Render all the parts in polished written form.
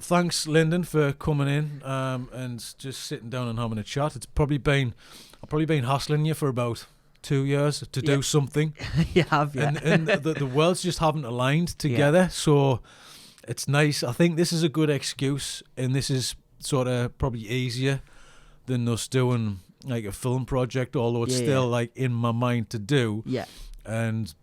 thanks, Lyndon, for coming in and just sitting down and having a chat. I've probably been hassling you for about 2 years to do something. You have, yeah. And the worlds just haven't aligned together. So it's nice. I think this is a good excuse, and this is sort of probably easier than us doing like a film project, although it's still like in my mind to do. Yeah. And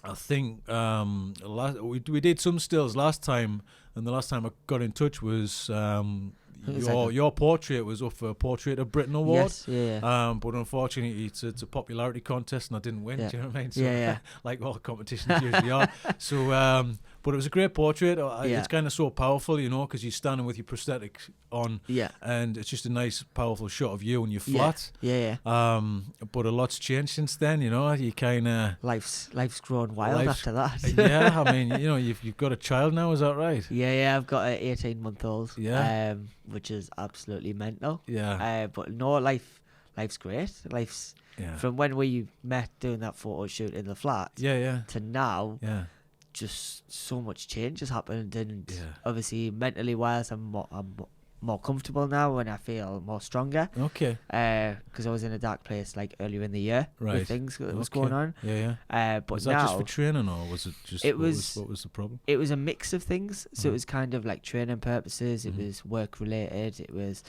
I think we did some stills last time, and the last time I got in touch was your portrait was up for a Portrait of Britain award. Yes, yeah. But unfortunately, it's a popularity contest, and I didn't win. Yeah. Do you know what I mean? So, Yeah. like all competitions usually are. So, but it was a great portrait. It's kind of so powerful, you know, because you're standing with your prosthetic on, and it's just a nice, powerful shot of you and your flat. Yeah. But a lot's changed since then, you know. You kind of life's grown wild after that. Yeah, I mean, you know, you've got a child now, is that right? Yeah. I've got an 18-month-old. Yeah. Which is absolutely mental. Yeah. But no, life's great. Life's from when we met doing that photo shoot in the flat. To now. Yeah. Just so much change has happened, and obviously mentally wise, I'm more comfortable now, and I feel more stronger. Okay. Because I was in a dark place like earlier in the year with things that was going on. Yeah. But was now, that just for training, or was it just? What was the problem? It was a mix of things. So it was kind of like training purposes. It was work related. It was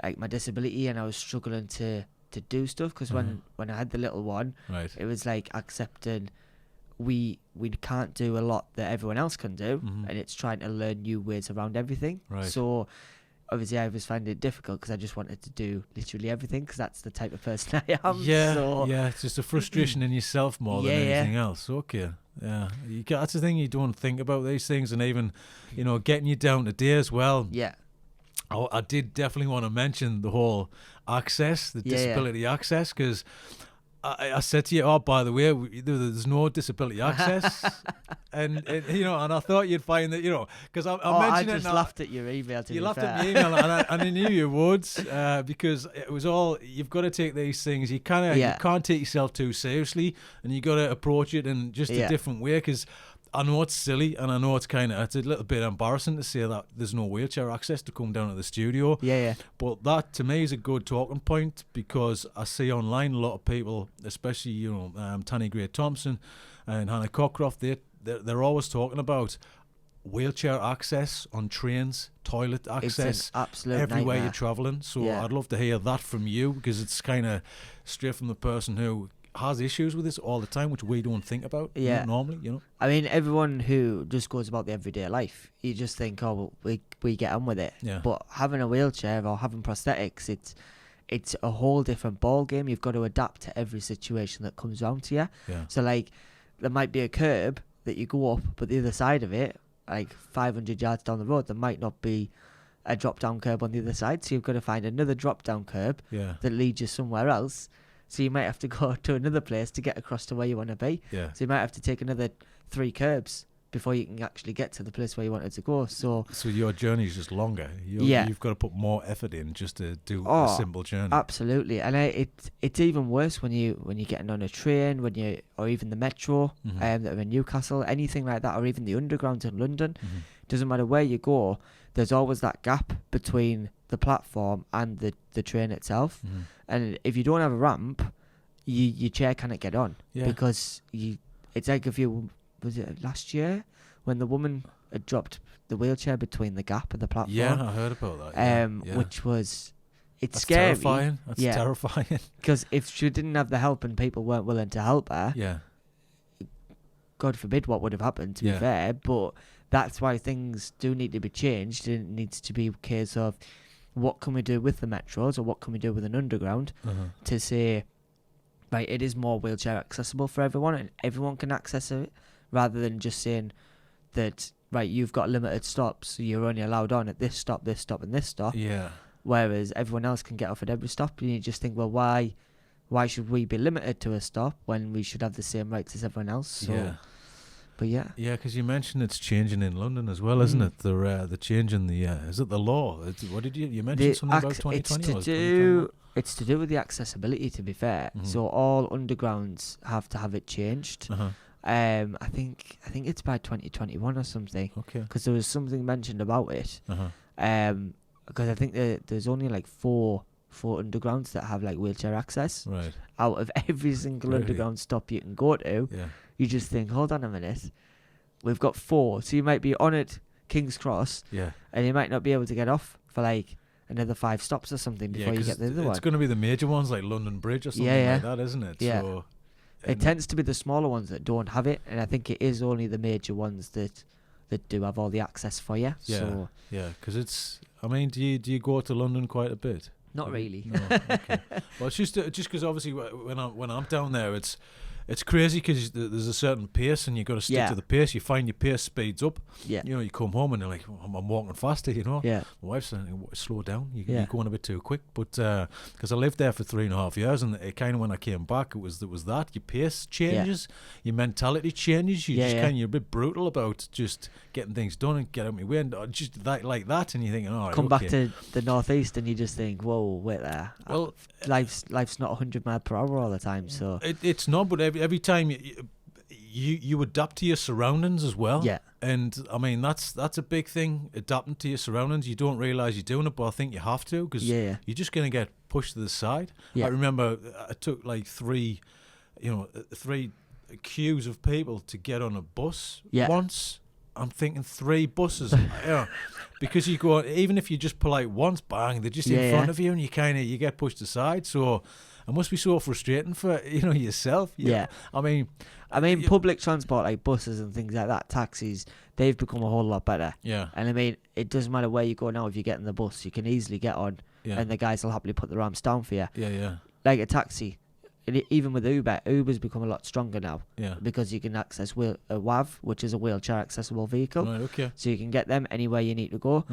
like my disability, and I was struggling to do stuff because when I had the little one, it was like accepting. We can't do a lot that everyone else can do, and it's trying to learn new ways around everything. So obviously I was finding it difficult because I just wanted to do literally everything because that's the type of person I am. It's just a frustration in yourself more than anything else. Okay. Yeah, that's the thing, you don't think about these things, and even, you know, getting you down to day as well. Yeah. I did definitely want to mention the whole access, the disability access, because I said to you, oh, by the way, there's no disability access. and you know, and I thought you'd find that, you know, because I mentioned I just laughed at your email. You laughed at my email, and I knew you would, because it was all, you've got to take these things, you can't take yourself too seriously, and you got to approach it in just a different way, because I know it's silly, and I know it's a little bit embarrassing to say that there's no wheelchair access to come down to the studio. Yeah. But that to me is a good talking point, because I see online a lot of people, especially, you know, Tanny Gray Thompson and Hannah Cockcroft, they're always talking about wheelchair access on trains, toilet access, it's an absolute everywhere nightmare. You're travelling. So I'd love to hear that from you, because it's kind of straight from the person who has issues with this all the time, which we don't think about normally, you know. I mean, everyone who just goes about the everyday life, you just think, oh, well, we get on with it. Yeah. But having a wheelchair or having prosthetics, it's a whole different ball game. You've got to adapt to every situation that comes around to you. Yeah. So like, there might be a curb that you go up, but the other side of it, like 500 yards down the road, there might not be a drop down curb on the other side. So you've got to find another drop down curb that leads you somewhere else. So you might have to go to another place to get across to where you want to be. Yeah. So you might have to take another 3 curbs before you can actually get to the place where you wanted to go. So your journey is just longer. You've got to put more effort in just to do a simple journey. Absolutely. And it's even worse when you're getting on a train, or even the metro that are in Newcastle, anything like that, or even the underground in London. Doesn't matter where you go, there's always that gap between the platform and the train itself. And if you don't have a ramp, your chair cannot get on, because it's like was it last year when the woman had dropped the wheelchair between the gap and the platform? Yeah, I heard about that. Which was, it's That's scary. Terrifying. That's terrifying. Because if she didn't have the help and people weren't willing to help her, God forbid what would have happened, to be fair. But that's why things do need to be changed. It needs to be a case of, what can we do with the metros, or what can we do with an underground to say, right, it is more wheelchair accessible for everyone and everyone can access it, rather than just saying that, right, you've got limited stops, so you're only allowed on at this stop, and this stop. Yeah. Whereas everyone else can get off at every stop, and you just think, well, why should we be limited to a stop when we should have the same rights as everyone else? So, but yeah, because you mentioned it's changing in London as well, isn't it? They're changing the is it the law? What did you mention something about 2020? It's to do with the accessibility, to be fair. So all undergrounds have to have it changed. I think it's by 2021 or something. Okay. Because there was something mentioned about it. Uh-huh. Because I think there's only like four undergrounds that have like wheelchair access. Right. Out of every single underground stop you can go to, you just think, hold on a minute, we've got 4, so you might be on at King's Cross, and you might not be able to get off for like another 5 stops or something before you get the other one. It's going to be the major ones like London Bridge or something like that, isn't it? Yeah. So, it tends to be the smaller ones that don't have it, and I think it is only the major ones that do have all the access for you. Yeah, so. Because it's. I mean, do you go to London quite a bit? Not really. No. Okay. Well, it's just because obviously when I'm down there, it's crazy because there's a certain pace and you got to stick to the pace. You find your pace speeds up. Yeah. You know, you come home and you're like, I'm walking faster. You know. Yeah. My wife's saying, slow down. You're going a bit too quick. But because I lived there for 3.5 years, and it kind of when I came back, it was that your pace changes, your mentality changes. You just kind of you're a bit brutal about just getting things done and get out of my way, and just like that. And you're thinking, all right, come back to the northeast, and you just think, whoa, wait there. Well, life's not 100 miles per hour all the time. So it's not, but every time you adapt to your surroundings as well. Yeah. And I mean that's a big thing, adapting to your surroundings. You don't realise you're doing it, but I think you have to, because you're just going to get pushed to the side. I remember I took like 3 queues of people to get on a bus once. I'm thinking 3 buses, because you go, even if you just pull out once, bang, they're just in front of you, and you get pushed aside. So it must be so frustrating for yourself. I mean, public transport like buses and things like that, taxis, they've become a whole lot better. Yeah. And I mean, it doesn't matter where you go now. If you get in the bus, you can easily get on, and the guys will happily put the ramps down for you. Yeah. Like a taxi. Even with Uber's become a lot stronger now. Yeah. Because you can access a WAV, which is a wheelchair accessible vehicle. Right, okay. So you can get them anywhere you need to go.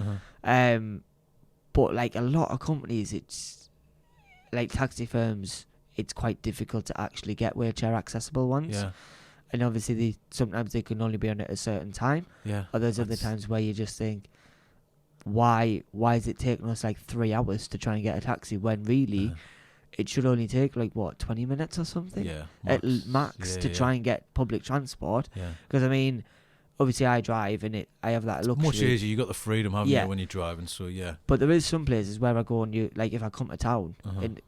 But like a lot of companies, it's like taxi firms, it's quite difficult to actually get wheelchair accessible ones. Yeah. And obviously sometimes they can only be on at a certain time. Yeah. Or there's other times where you just think, why is it taking us like 3 hours to try and get a taxi when really it should only take like 20 minutes or something? Yeah. Max to try and get public transport. Yeah. Because I mean, obviously I drive and I have that luxury. Much easier. You got the freedom, haven't you, when you're driving? So yeah. But there is some places where I go and if I come to town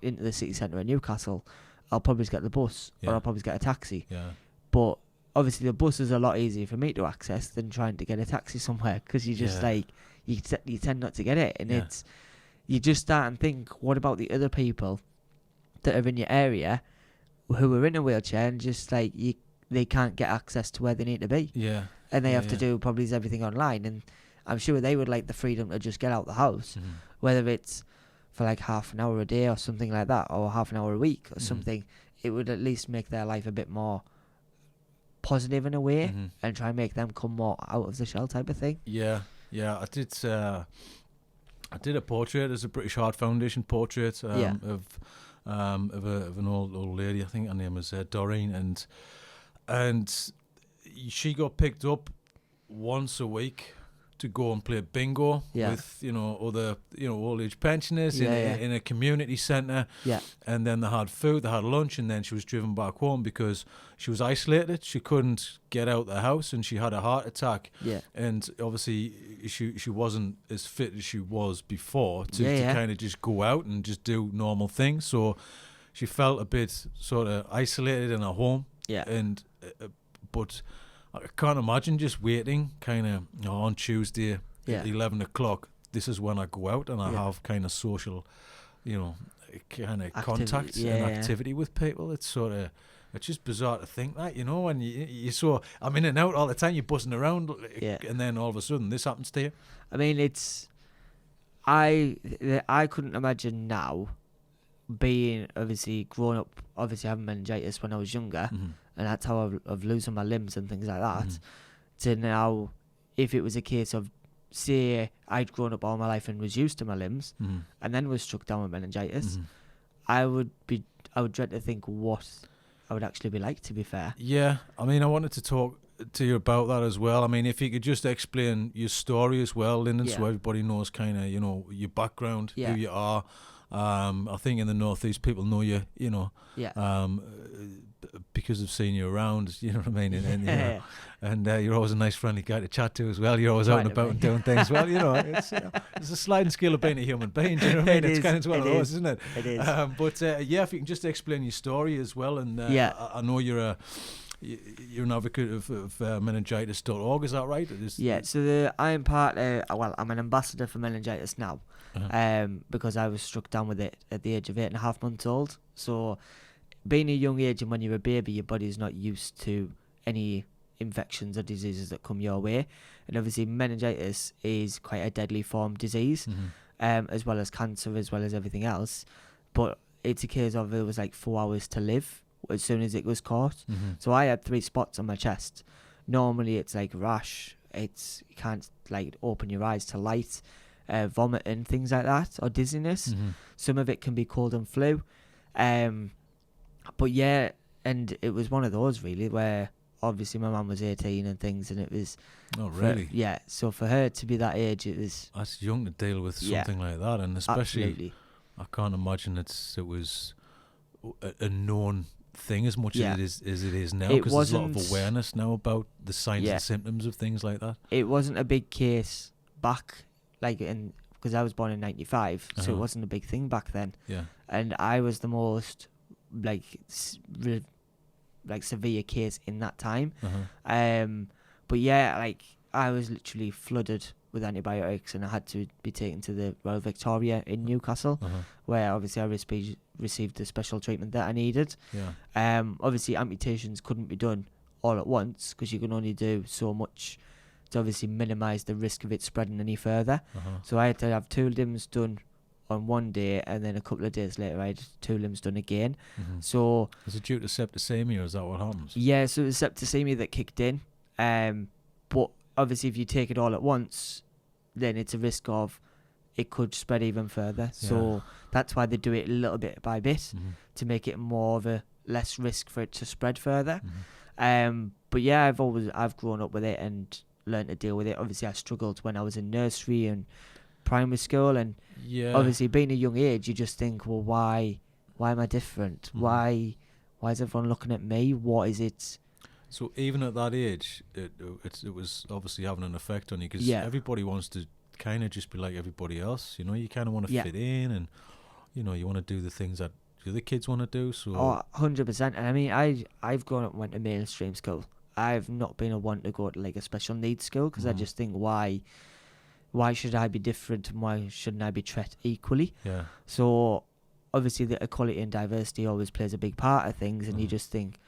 into the city centre of Newcastle, I'll probably get the bus or I'll probably get a taxi. Yeah. But obviously the bus is a lot easier for me to access than trying to get a taxi somewhere, because you just you tend not to get it, and it's you just start and think, what about the other people that are in your area who are in a wheelchair and just like they can't get access to where they need to be. Yeah. And they have to do probably everything online, and I'm sure they would like the freedom to just get out the house, whether it's for like half an hour a day or something like that, or half an hour a week or something. It would at least make their life a bit more positive in a way, and try and make them come more out of the shell type of thing. Yeah. I did a portrait as a British Heart Foundation portrait of an old lady. I think her name was Doreen, and she got picked up once a week to go and play bingo with other old age pensioners in a community centre. Yeah. And then they had food, they had lunch, and then she was driven back home because she was isolated. She couldn't get out the house, and she had a heart attack. Yeah. And obviously she wasn't as fit as she was before to kind of just go out and just do normal things. So she felt a bit sort of isolated in her home. Yeah. And but I can't imagine just waiting kind of on Tuesday at 11 o'clock. This is when I go out and I have kind of social, kind of contact and activity with people. It's just bizarre to think that, when you're so, I'm in and out all the time, you're buzzing around, and then all of a sudden this happens to you. I mean, I couldn't imagine now being obviously grown up, obviously having meningitis when I was younger, and that's how I've losing my limbs and things like that, to now, if it was a case of, say, I'd grown up all my life and was used to my limbs, and then was struck down with meningitis, I would dread to think what I would actually be like, to be fair. Yeah, I mean, I wanted to talk to you about that as well. I mean, if you could just explain your story as well, Lyndon, so everybody knows kind of, your background, who you are. I think in the Northeast people know you, because of seeing you around, you know what I mean, and you're always a nice, friendly guy to chat to as well. You're always out and about and doing things. Well, it's a sliding scale of being a human being. Do you know what I mean? It's kind of one of those, isn't it? It is. But if you can just explain your story as well, and I know you're an advocate of meningitis.org, is that right? So I'm I'm an ambassador for meningitis now, because I was struck down with it at the age of 8.5 months old. So being a young age and when you're a baby, your body's not used to any infections or diseases that come your way. And obviously meningitis is quite a deadly form disease, as well as cancer, as well as everything else. But it's a case of it was like 4 hours to live as soon as it was caught. So I had 3 spots on my chest. Normally it's like rash, you can't like open your eyes to light, vomiting, things like that, or dizziness. Some of it can be cold and flu. But yeah, and it was one of those really where obviously my mum was 18 and things, and it was... Oh, really? So for her to be that age, it was... That's young to deal with something like that, and especially... Absolutely. I can't imagine it was a known thing as much as it is now, because there's a lot of awareness now about the signs and symptoms of things like that. It wasn't a big case back, because I was born in 95, so it wasn't a big thing back then. Yeah. And I was the most severe case in that time. But yeah, I was literally flooded with antibiotics, and I had to be taken to the Royal Victoria in Newcastle, where obviously I received the special treatment that I needed. Obviously amputations couldn't be done all at once, because you can only do so much to obviously minimise the risk of it spreading any further. So I had to have 2 limbs done on one day, and then a couple of days later I had 2 limbs done again. So is it due to septicemia, or is that what happens? Yeah, so it was septicemia that kicked in. But obviously if you take it all at once, then it's a risk of it could spread even further. So that's why they do it a little bit by bit, to make it more of a less risk for it to spread further. But yeah, I've grown up with it and learned to deal with it. Obviously I struggled when I was in nursery and primary school, and obviously being a young age, you just think, well, why am I different? Why is everyone looking at me? What is it? So even at that age, it was obviously having an effect on you, because everybody wants to kind of just be like everybody else. You kind of want to fit in, and you want to do the things that the other kids want to do. So 100%. And I mean, I've grown up and went to mainstream school. I've not been a one to go to a special needs school, because I just think, why should I be different, and why shouldn't I be treated equally? So obviously the equality and diversity always plays a big part of things, and you just think,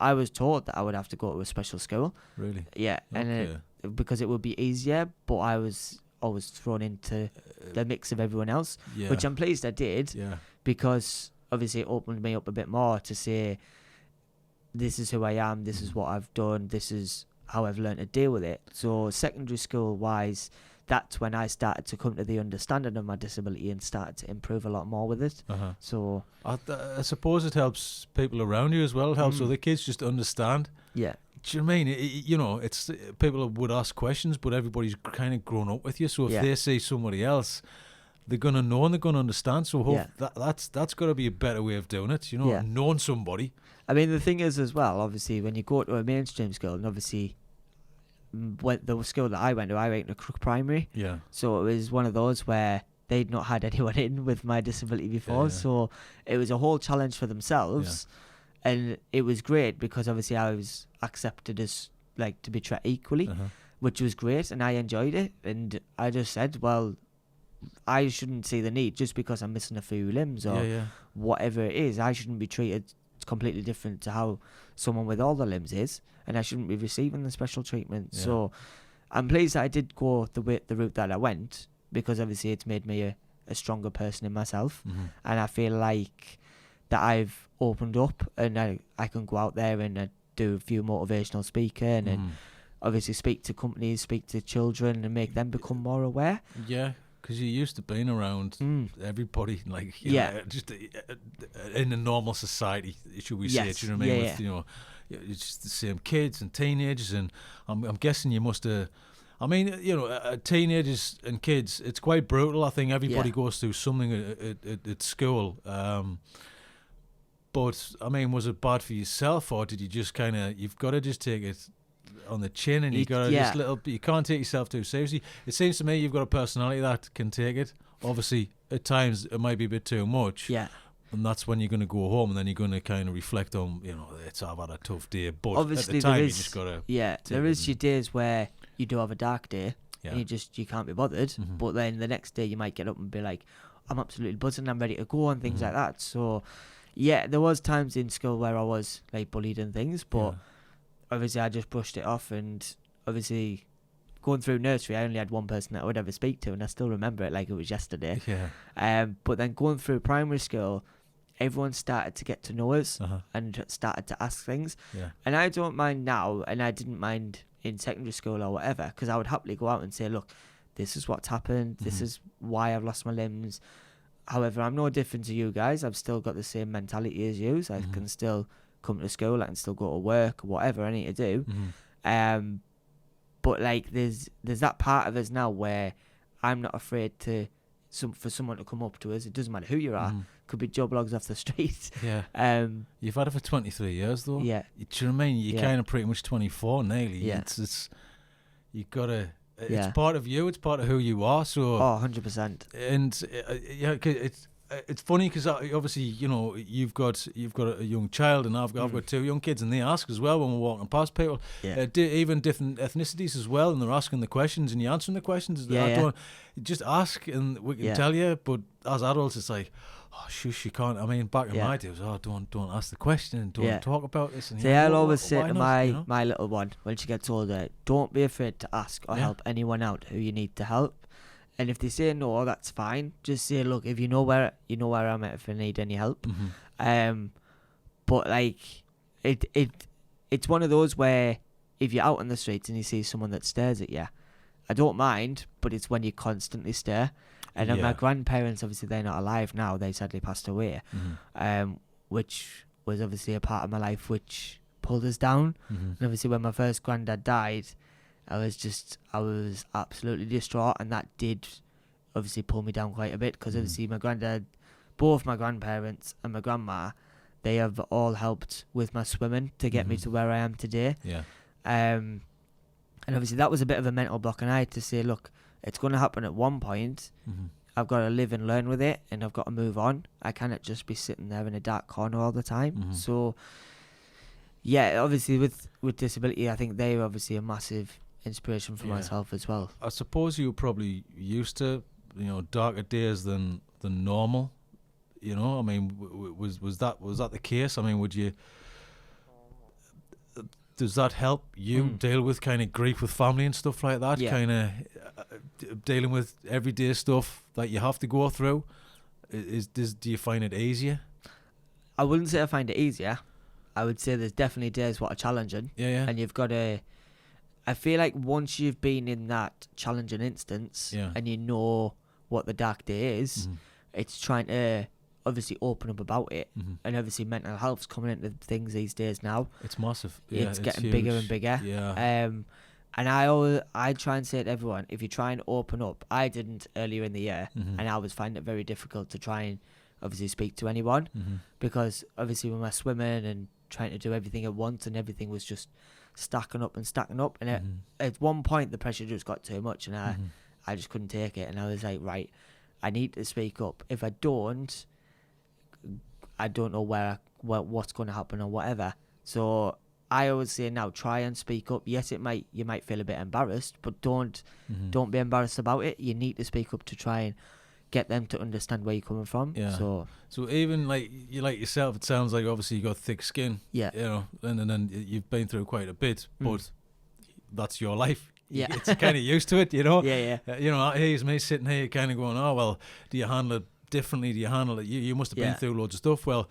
I was taught that I would have to go to a special school. Really? Yeah. And because it would be easier, but I was always thrown into the mix of everyone else, which I'm pleased I did, because obviously it opened me up a bit more to say, this is who I am, this is what I've done, this is how I've learned to deal with it. So secondary school wise, that's when I started to come to the understanding of my disability and started to improve a lot more with it. So I suppose it helps people around you as well. It helps other kids just understand. Yeah. Do you know what I mean? It's people would ask questions, but everybody's kind of grown up with you. So if they say somebody else, they're gonna know and they're gonna understand. So that's got to be a better way of doing it. Knowing somebody. I mean, the thing is as well, obviously, when you go to a mainstream school, and obviously, the school that I went to Crook Primary. Yeah. So it was one of those where they'd not had anyone in with my disability before, so it was a whole challenge for themselves, and it was great because obviously I was accepted as to be treated equally, which was great, and I enjoyed it. And I just said, well, I shouldn't see the need just because I'm missing a few limbs or whatever it is. I shouldn't be treated completely different to how someone with all the limbs is, and I shouldn't be receiving the special treatment. So I'm pleased that I did go the route that I went, because obviously it's made me a stronger person in myself, and I feel like that I've opened up, and I can go out there and do a few motivational speaking, and obviously speak to companies, speak to children, and make them become more aware. Because you're used to being around everybody, just in a normal society, should we say? Do you know what I mean? With, it's just the same kids and teenagers, and I'm guessing you must have. I mean, teenagers and kids, it's quite brutal. I think everybody goes through something at school. But But I mean, was it bad for yourself, or did you just kind of? You've got to just take it on the chin, and you got to just you can't take yourself too seriously. It seems to me you've got a personality that can take it. Obviously, at times it might be a bit too much. Yeah. And that's when you're going to go home, and then you're going to kind of reflect on, I've had a tough day. But obviously, at the time, you just got to. Yeah, there is your days where you do have a dark day, and you can't be bothered. Mm-hmm. But then the next day, you might get up and be like, I'm absolutely buzzing, I'm ready to go, and things like that. So, yeah, there was times in school where I was like bullied and things, but obviously I just brushed it off. And obviously, going through nursery, I only had one person that I would ever speak to, and I still remember it like it was yesterday. Yeah. But then going through primary school, everyone started to get to know us and started to ask things. Yeah. And I don't mind now, and I didn't mind in secondary school or whatever, because I would happily go out and say, look, this is what's happened, this is why I've lost my limbs. However, I'm no different to you guys. I've still got the same mentality as you. I can still come to school, I can still go to work, whatever I need to do. But like there's that part of us now where I'm not afraid for someone to come up to us. It doesn't matter who you are. Could be Joe Bloggs off the street. Yeah. You've had it for 23 years though. Yeah. Do you know what I mean? You're kind of pretty much 24 nearly. Yeah. It's you gotta. It's part of you. It's part of who you are. So. 100%. And it's funny because obviously you've got a young child, and I've got two young kids, and they ask as well when we're walking past people, even different ethnicities as well, and they're asking the questions and you're answering the questions. Just ask and we can tell you. But as adults, it's like, oh shush, you can't. I mean, back in my days, don't ask the question, don't talk about this. And I'll always say to my little one when she gets older, don't be afraid to ask or help anyone out who you need to help. And if they say no, that's fine. Just say, look, if you know where I'm at if I need any help. But like, it's one of those where if you're out on the streets and you see someone that stares at you, I don't mind, but it's when you constantly stare. And then my grandparents, obviously, they're not alive now. They sadly passed away, which was obviously a part of my life which pulled us down. And obviously, when my first granddad died, I was absolutely distraught, and that did obviously pull me down quite a bit, because obviously my granddad, both my grandparents and my grandma, they have all helped with my swimming to get me to where I am today. Yeah. And obviously that was a bit of a mental block, and I had to say, look, it's going to happen at one point. I've got to live and learn with it, and I've got to move on. I cannot just be sitting there in a dark corner all the time. So, yeah, obviously with disability, I think they're obviously a massive inspiration for myself as well. I suppose you were probably used to darker days than normal. I mean, was that the case? I mean, does that help you deal with kind of grief with family and stuff like that? Kind of dealing with everyday stuff that you have to go through. Do you find it easier? I wouldn't say I find it easier. I would say there's definitely days what are challenging. Yeah. And you've got to. I feel like once you've been in that challenging instance and you know what the dark day is, it's trying to obviously open up about it. And obviously mental health's coming into things these days now. It's massive. It's getting huge. bigger and bigger. Yeah. And I try and say to everyone, if you try and open up, I didn't earlier in the year, and I was finding it very difficult to try and obviously speak to anyone, because obviously with my swimming and trying to do everything at once, and everything was just stacking up, and at one point the pressure just got too much, and I just couldn't take it, and I was like, right, I need to speak up. If I don't know what's going to happen or whatever. So I always say now, try and speak up. Yes, you might feel a bit embarrassed, but don't be embarrassed about it. You need to speak up to try and get them to understand where you're coming from. Yeah. So even like yourself, it sounds like obviously you got thick skin. Yeah. And then you've been through quite a bit, but that's your life. Yeah. It's kind of used to it, Yeah. Here's me sitting here kind of going, oh, well, do you handle it differently? Do you handle it? You must have been through loads of stuff. Well,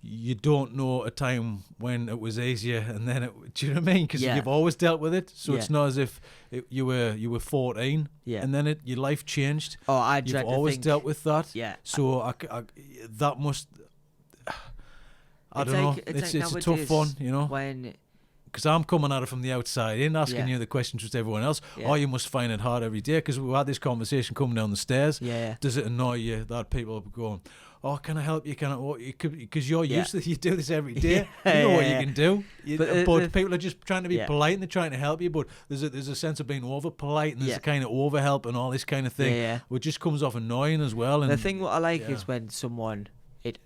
you don't know a time when it was easier, and then do you know what I mean? Because you've always dealt with it, so it's not as if you were 14, and then your life changed. Oh, you've always dealt with that. Yeah. So that must. I don't know. It's a tough one, When. Because I'm coming at it from the outside in, asking you the questions with everyone else. Oh, you must find it hard every day. Because we had this conversation coming down the stairs. Yeah. Does it annoy you that people are going, oh, can I help you? Can I? Because you're used to, you do this every day. You know what you can do. But people are just trying to be polite and they're trying to help you. But there's a sense of being over polite and there's a kind of over help and all this kind of thing, which just comes off annoying as well. And the thing what I like is when someone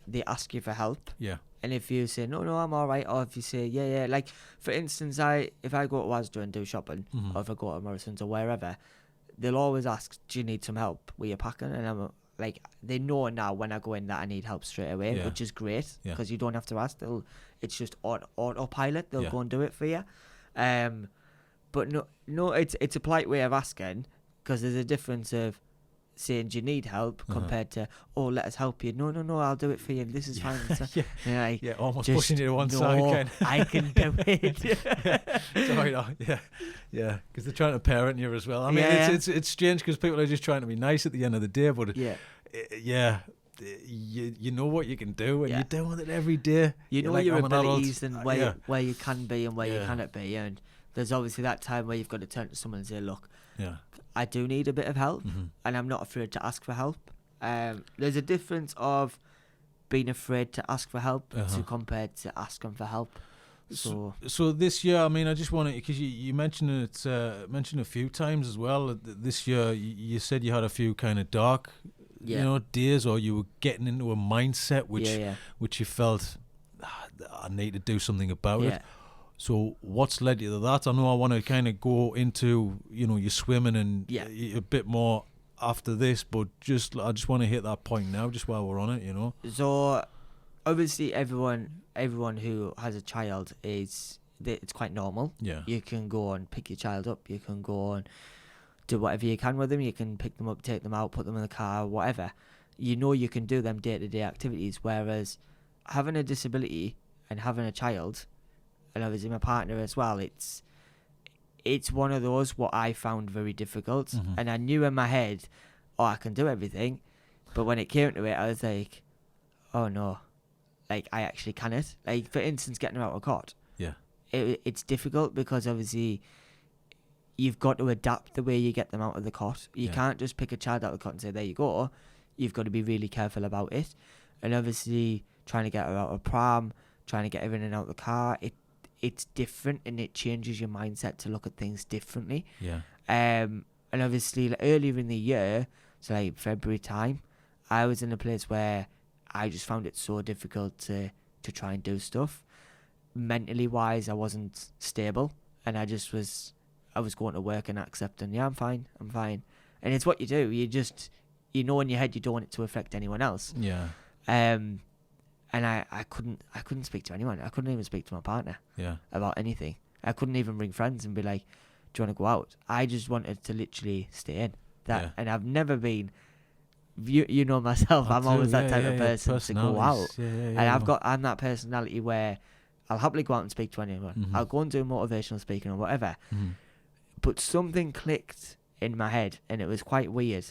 they ask you for help. Yeah. And if you say no, I'm all right, or if you say yeah, like for instance, if I go to Asda and do shopping, or if I go to Morrison's or wherever, they'll always ask, do you need some help with your packing? And I'm like, they know now when I go in that I need help straight away, which is great because you don't have to ask. It's just autopilot. They'll go and do it for you. But no, it's a polite way of asking because there's a difference of saying, do you need help compared to, oh, let us help you. No, I'll do it for you. This is fine. So, almost pushing it to one side. I can do it. Sorry, no, because they're trying to parent you as well. I mean, it's strange because people are just trying to be nice at the end of the day, but you know what you can do, and you're doing it every day. You know your abilities and where you can be and where you cannot be, and there's obviously that time where you've got to turn to someone and say, look, I do need a bit of help, and I'm not afraid to ask for help. There's a difference of being afraid to ask for help to compared to asking for help. So this year, I mean, I just wanted, because you mentioned it, mentioned a few times as well. This year, you said you had a few kind of dark, days, or you were getting into a mindset which you felt I need to do something about it. So what's led you to that? I know I want to kind of go into, your swimming and a bit more after this, but I just want to hit that point now, just while we're on it, So obviously everyone who has a child it's quite normal. Yeah. You can go and pick your child up. You can go and do whatever you can with them. You can pick them up, take them out, put them in the car, whatever. You can do them day-to-day activities, whereas having a disability and having a child, and obviously my partner as well, it's one of those what I found very difficult. And I knew in my head, I can do everything, but when it came to it, I was like, oh no, like I actually cannot. Like for instance, getting her out of cot. Yeah. It's difficult because obviously you've got to adapt the way you get them out of the cot. You can't just pick a child out of the cot and say, there you go. You've got to be really careful about it. And obviously trying to get her out of a pram, trying to get her in and out of the car, it's different, and it changes your mindset to look at things differently. Yeah. And obviously earlier in the year, so like February time, I was in a place where I just found it so difficult to try and do stuff. Mentally wise, I wasn't stable, and I was going to work and accepting, I'm fine. And it's what you do. You just, in your head you don't want it to affect anyone else. Yeah. And I couldn't speak to anyone. I couldn't even speak to my partner about anything. I couldn't even ring friends and be like, do you want to go out? I just wanted to literally stay in. And I've never been, you know myself, I'm always that type of person to go out. And I'm that personality where I'll happily go out and speak to anyone. I'll go and do motivational speaking or whatever. But something clicked in my head, and it was quite weird.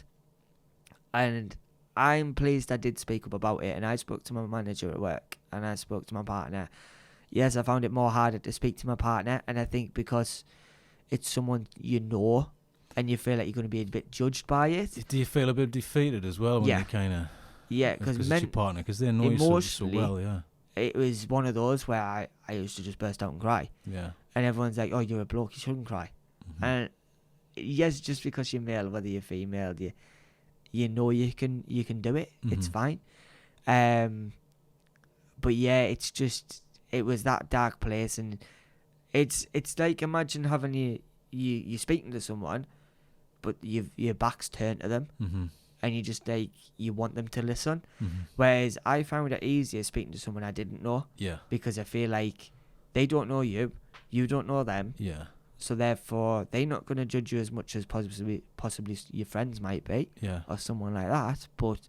And I'm pleased I did speak up about it, and I spoke to my manager at work, and I spoke to my partner. Yes, I found it more harder to speak to my partner, and I think because it's someone and you feel like you're going to be a bit judged by it. Do you feel a bit defeated as well when you kind of... Yeah, because it's your partner, because they know you so well, it was one of those where I used to just burst out and cry. Yeah. And everyone's like, oh, you're a bloke, you shouldn't cry. And yes, just because you're male, whether you're female, you know you can do it. It's fine. But yeah, it's just, it was that dark place, and it's like, imagine having you speaking to someone, but your back's turned to them, and you just like, you want them to listen. Whereas I found it easier speaking to someone I didn't know. Yeah. Because I feel like they don't know you don't know them. Yeah. So therefore, they're not going to judge you as much as possibly your friends might be, or someone like that. But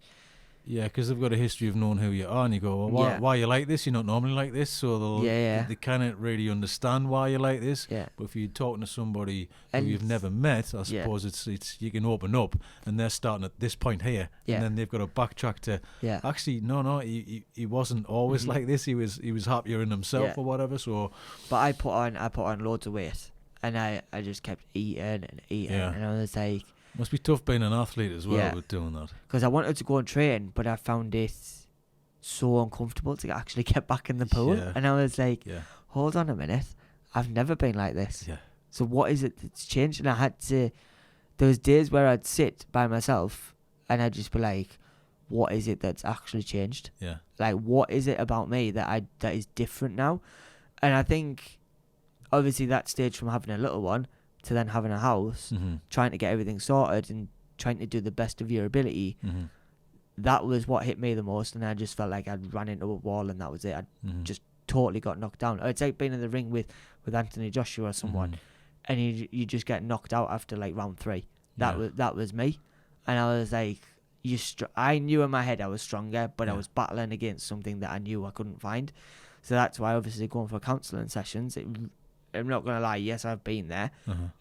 yeah, because they've got a history of knowing who you are, and you go, well, why are you like this? You're not normally like this, so they can't really understand why you're like this. Yeah. But if you're talking to somebody who you've never met, I suppose it's you can open up, and they're starting at this point here, and then they've got to backtrack to actually no, he wasn't always like this. He was happier in himself or whatever. So, but I put on loads of weight. And I just kept eating, and I was like... Must be tough being an athlete as well with doing that. Because I wanted to go and train, but I found it so uncomfortable to actually get back in the pool. Yeah. And I was like, hold on a minute, I've never been like this. Yeah. So what is it that's changed? And I had to, there was days where I'd sit by myself and I'd just be like, what is it that's actually changed? Yeah. Like, what is it about me that is different now? And I think, obviously, that stage from having a little one to then having a house, trying to get everything sorted and trying to do the best of your ability, that was what hit me the most. And I just felt like I'd run into a wall and that was it. I just totally got knocked down. It's like being in the ring with Anthony Joshua or someone, and you just get knocked out after like round 3. That was me. And I was like, I knew in my head I was stronger, but I was battling against something that I knew I couldn't find. So that's why obviously going for counselling sessions, I'm not going to lie, yes, I've been there,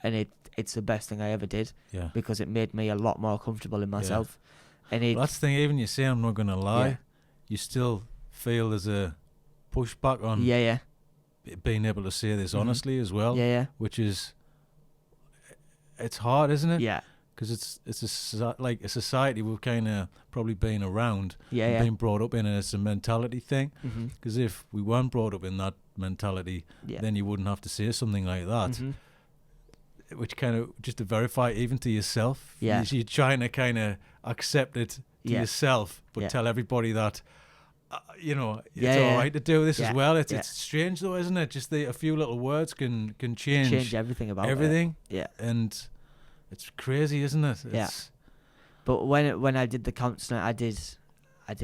and it's the best thing I ever did, because it made me a lot more comfortable in myself. And that's the thing, even you say I'm not going to lie, you still feel there's a pushback on being able to say this honestly as well, which is, it's hard, isn't it? Yeah. Because it's like a society we've kind of probably been around and been brought up in, and it's a mentality thing. Because if we weren't brought up in that mentality, then you wouldn't have to say something like that. Which kind of, just to verify even to yourself, you're trying to kind of accept it to yourself, but tell everybody that, it's all right to do this as well. It's strange though, isn't it? Just a few little words can change everything about everything. It. Yeah. And it's crazy, isn't it? But when I did the counselling, I did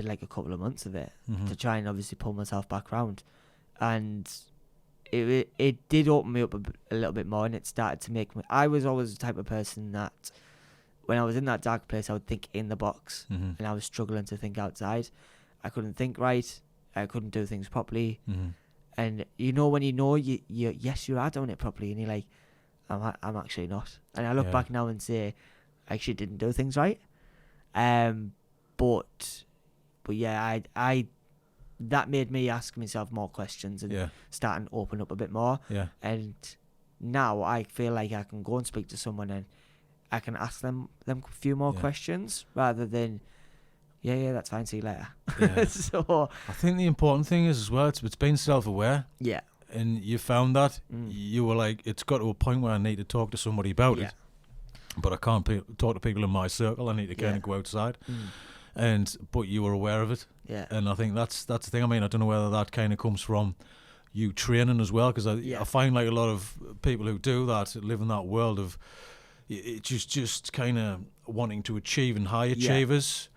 like a couple of months of it to try and obviously pull myself back round, and it did open me up a little bit more, and it started to make me. I was always the type of person that when I was in that dark place, I would think in the box, and I was struggling to think outside. I couldn't think right. I couldn't do things properly, and when you are doing it properly, and you're like, I'm actually not. And I look back now and say, I actually didn't do things right. But I that made me ask myself more questions and starting to open up a bit more. Yeah. And now I feel like I can go and speak to someone and I can ask them a few more questions rather than, that's fine, see you later. Yeah. So I think the important thing is as well, it's being self-aware. Yeah. And you found that you were like, it's got to a point where I need to talk to somebody about it, but I can't talk to people in my circle. I need to kind of go outside, but you were aware of it, and I think that's the thing. I mean, I don't know whether that kind of comes from you training as well, because I find like a lot of people who do that live in that world of just kind of wanting to achieve, and high achievers.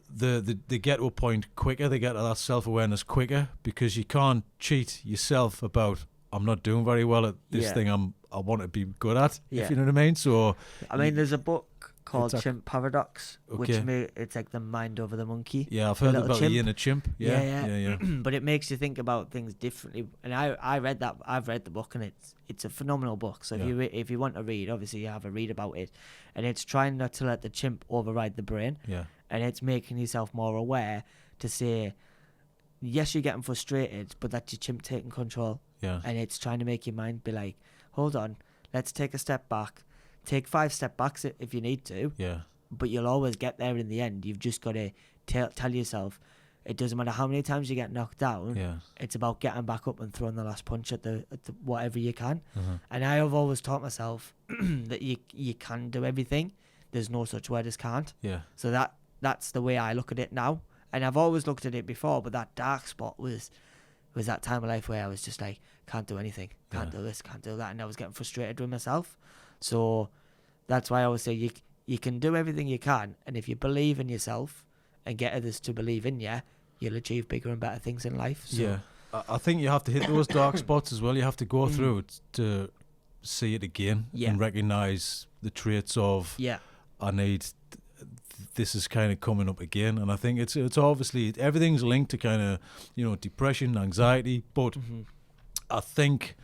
They get to a point quicker, they get to that self-awareness quicker, because you can't cheat yourself about, I'm not doing very well at this thing I want to be good at, if you know what I mean. So I mean, there's a book called Chimp Paradox, which it's like the mind over the monkey. Yeah, I've heard about the inner chimp. Yeah. But it makes you think about things differently. And I read that. I've read the book, and it's a phenomenal book. So if you want to read, obviously you have a read about it, and it's trying not to let the chimp override the brain. Yeah. And it's making yourself more aware to say, yes, you're getting frustrated, but that's your chimp taking control. Yeah. And it's trying to make your mind be like, hold on, let's take a step back. Take 5 step backs if you need to. Yeah. But you'll always get there in the end. You've just got to tell yourself, it doesn't matter how many times you get knocked down. Yeah. It's about getting back up and throwing the last punch at the whatever you can. And I have always taught myself that you can do everything. There's no such word as can't. Yeah. So that's the way I look at it now. And I've always looked at it before, but that dark spot was that time of life where I was just like, can't do anything, can't do this, can't do that, and I was getting frustrated with myself. So that's why I always say you can do everything you can, and if you believe in yourself and get others to believe in you, you'll achieve bigger and better things in life. So. Yeah, I think you have to hit those dark spots as well. You have to go through it to see it again and recognise the traits of I need. This is kind of coming up again, and I think it's obviously everything's linked to kind of depression, anxiety, but I think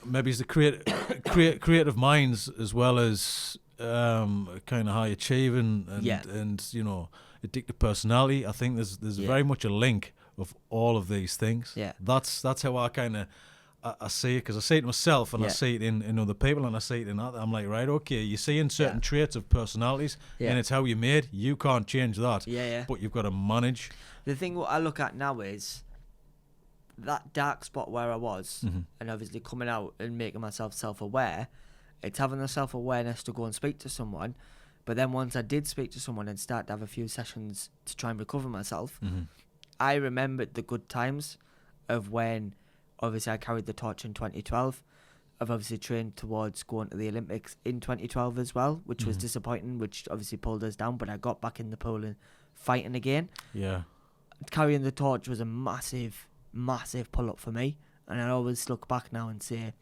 maybe it's the creative minds as well as kind of high achieving and addictive personality. I think there's very much a link of all of these things. Yeah, that's how I kind of. I see it, because I see it myself, and I see it in other people, and I see it in other. I'm like, right, okay, you're seeing certain traits of personalities, and it's how you're made. You can't change that, but you've got to manage The thing what I look at now is that dark spot where I was, and obviously coming out and making myself self-aware. It's having the self-awareness to go and speak to someone. But then once I did speak to someone and start to have a few sessions to try and recover myself, I remembered the good times of when, obviously, I carried the torch in 2012. I've obviously trained towards going to the Olympics in 2012 as well, which was disappointing, which obviously pulled us down. But I got back in the pool and fighting again. Yeah. Carrying the torch was a massive, massive pull-up for me. And I always look back now and say,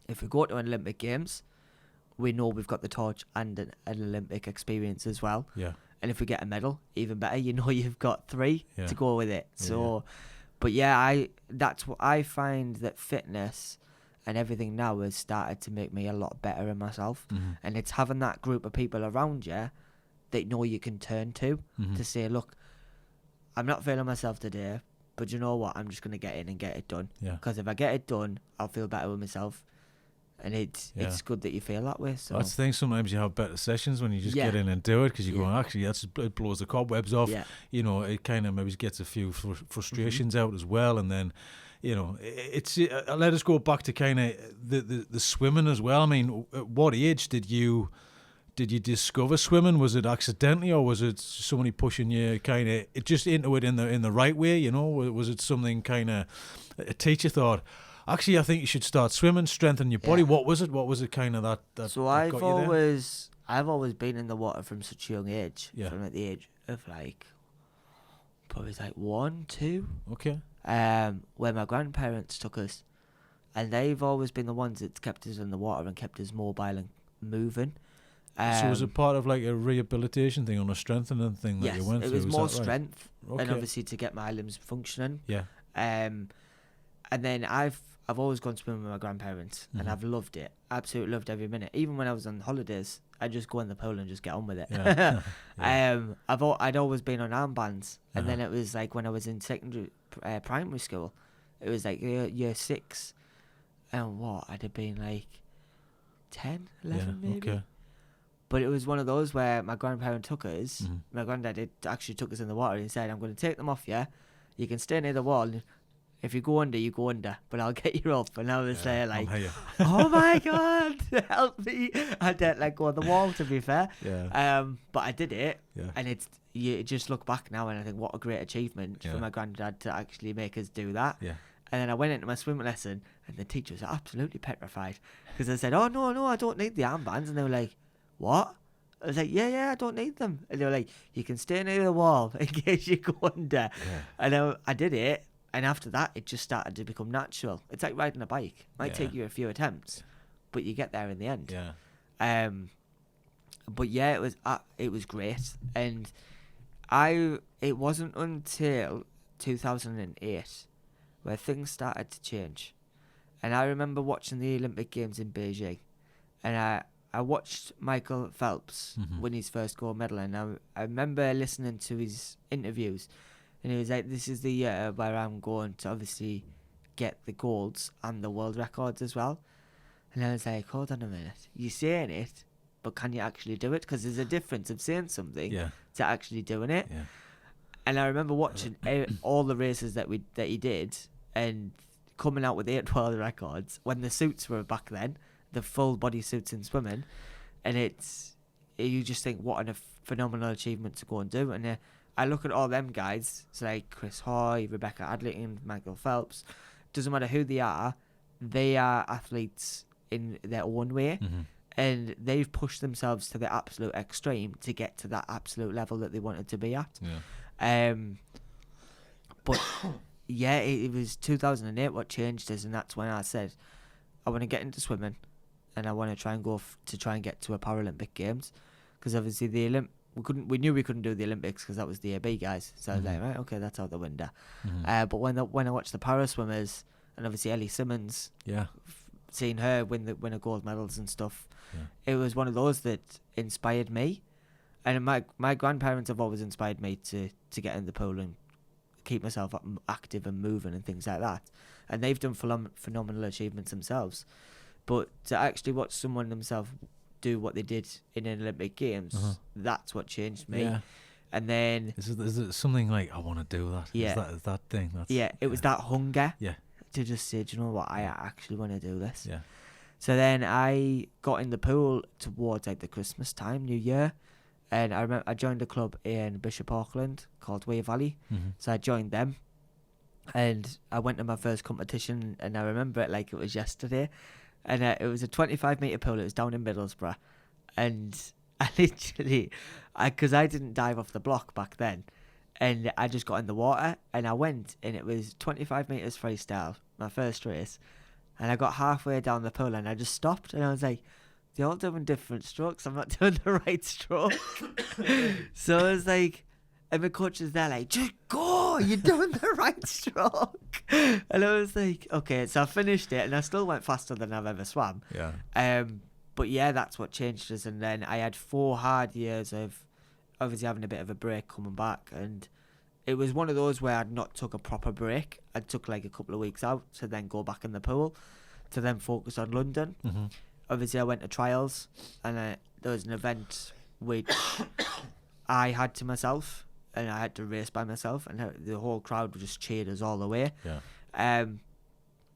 if we go to an Olympic Games, we know we've got the torch and an Olympic experience as well. Yeah. And if we get a medal, even better. You know you've got 3 to go with it. So, but yeah, that's what I find, that fitness and everything now has started to make me a lot better in myself. And it's having that group of people around you that know you can turn to say, look, I'm not feeling myself today, but you know what? I'm just going to get in and get it done. Because if I get it done, I'll feel better with myself. And it's good that you feel that way. So that's the thing. Sometimes you have better sessions when you just get in and do it, because you go, actually, it blows the cobwebs off. You know, it kind of maybe gets a few frustrations out as well. And then, you know, it's let us go back to kind of the swimming as well. I mean, at what age did you discover swimming? Was it accidentally, or was it somebody pushing you kind of just into it in the right way? You know, was it something kind of a teacher thought, actually, I think you should start swimming, strengthen your body? What was it? What was it kind of that So that got you there? I've always been in the water from such a young age. From at the age of probably 1, 2. Okay. Where my grandparents took us, and they've always been the ones that kept us in the water and kept us mobile and moving. So was it part of like a rehabilitation thing or a strengthening thing that you went through? Yes, it was more strength, and obviously to get my limbs functioning. Yeah. And then I've always gone swimming with my grandparents, and I've loved it. Absolutely loved every minute. Even when I was on holidays, I'd just go in the pool and just get on with it. I'd always been on armbands, and then it was like when I was in primary school, it was like year 6, and I'd have been like 10, 11 maybe. Okay. But it was one of those where my grandparent took us. My granddad actually took us in the water and he said, I'm going to take them off you. You can stay near the wall. And if you go under, you go under. But I'll get you up. And I was there like, oh my God, help me. I didn't let go of the wall, to be fair. But I did it. And you just look back now and I think what a great achievement for my granddad to actually make us do that. And then I went into my swimming lesson and the teacher was absolutely petrified. Because I said, oh, no, I don't need the armbands. And they were like, what? I was like, yeah, I don't need them. And they were like, you can stay near the wall in case you go under. And I did it, and after that, it just started to become natural. It's like riding a bike. Might take you a few attempts, but you get there in the end. But yeah, it was great, and it wasn't until 2008 where things started to change. And I remember watching the Olympic Games in Beijing, and I watched Michael Phelps win his first gold medal, and I remember listening to his interviews, and he was like, this is the year where I'm going to obviously get the golds and the world records as well. And I was like, hold on a minute, you're saying it, but can you actually do it? Because there's a difference of saying something to actually doing it. And I remember watching all the races that he did, and coming out with 8 world records when the suits were back then, the full body suits in swimming, and you just think what a phenomenal achievement to go and do. And I look at all them guys, it's like Chris Hoy, Rebecca Adlington, Michael Phelps, doesn't matter who they are athletes in their own way, and they've pushed themselves to the absolute extreme to get to that absolute level that they wanted to be at. But it was 2008 what changed us, and that's when I said I want to get into swimming, and I want to try and go to try and get to a Paralympic Games, because obviously we knew we couldn't do the Olympics because that was the AB guys. So I was like, right, okay, that's out the window. But when I watched the para swimmers, and obviously Ellie Simmons, seeing her win a gold medals and stuff, it was one of those that inspired me. And my grandparents have always inspired me to get in the pool and keep myself active and moving and things like that. And they've done phenomenal achievements themselves. But to actually watch someone themselves do what they did in an Olympic Games, that's what changed me. And then is it something like I want to do that? Yeah, is that thing? It was that hunger. Yeah. To just say, do you know what? I actually want to do this. Yeah. So then I got in the pool towards like the Christmas time, New Year, and I remember I joined a club in Bishop Auckland called Way Valley. Mm-hmm. So I joined them, and I went to my first competition, and I remember it like it was yesterday, and it was a 25-meter pool. It was down in Middlesbrough, and I literally, because I didn't dive off the block back then, and I just got in the water, and I went, and it was 25 meters freestyle, my first race, and I got halfway down the pool, and I just stopped, and I was like, they're all doing different strokes. I'm not doing the right stroke. So I was like, and my coach is there like, just go, you're doing the right stroke. And I was like, okay, so I finished it, and I still went faster than I've ever swam. Yeah. But yeah, that's what changed us. And then I had 4 hard years of obviously having a bit of a break coming back, and it was one of those where I'd not took a proper break. I took like a couple of weeks out to then go back in the pool, to then focus on London. Mm-hmm. Obviously I went to trials, and there was an event which I had to myself, and I had to race by myself, and the whole crowd just cheered us all the way. Yeah.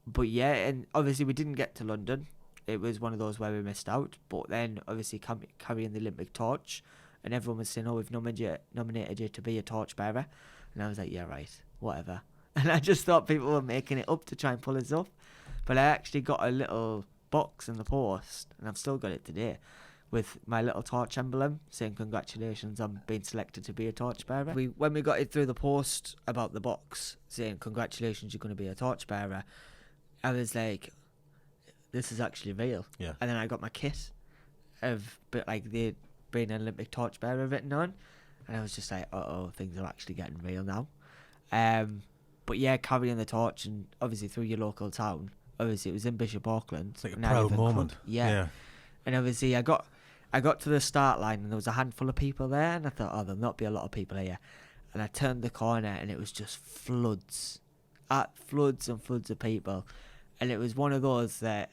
But yeah, and obviously we didn't get to London. It was one of those where we missed out. But then obviously carrying the Olympic torch, and everyone was saying, oh, we've nominated you to be a torchbearer. And I was like, yeah, right, whatever. And I just thought people were making it up to try and pull us up. But I actually got a little box in the post, and I've still got it today, with my little torch emblem saying congratulations on being selected to be a torchbearer. When we got it through the post about the box saying congratulations, you're going to be a torchbearer, I was like, this is actually real. Yeah. And then I got my kit of like the being an Olympic torchbearer written on, and I was just like, uh-oh, things are actually getting real now. But yeah, carrying the torch, and obviously through your local town. Obviously it was in Bishop Auckland. It's like a proud moment. Yeah. And obviously I got to the start line, and there was a handful of people there, and I thought, oh, there'll not be a lot of people here. And I turned the corner, and it was just floods and floods of people. And it was one of those that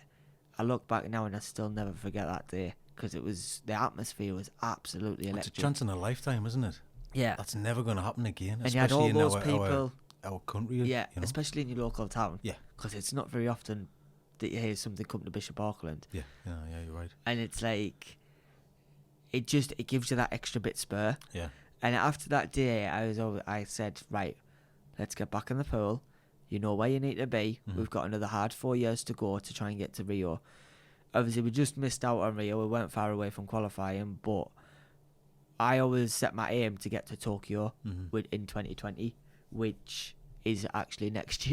I look back now and I still never forget that day, because the atmosphere was absolutely electric. It's a chance in a lifetime, isn't it? Yeah. That's never going to happen again. And you had all those people. Our country. Yeah, you know? Especially in your local town. Yeah. Because it's not very often that you hear something come to Bishop Auckland. Yeah, you're right. And it's like, it gives you that extra bit spur. Yeah. And after that day, I said, right, let's get back in the pool. You know where you need to be. Mm-hmm. We've got another hard 4 years to go to try and get to Rio. Obviously, we just missed out on Rio. We weren't far away from qualifying, but I always set my aim to get to Tokyo in 2020, which is actually next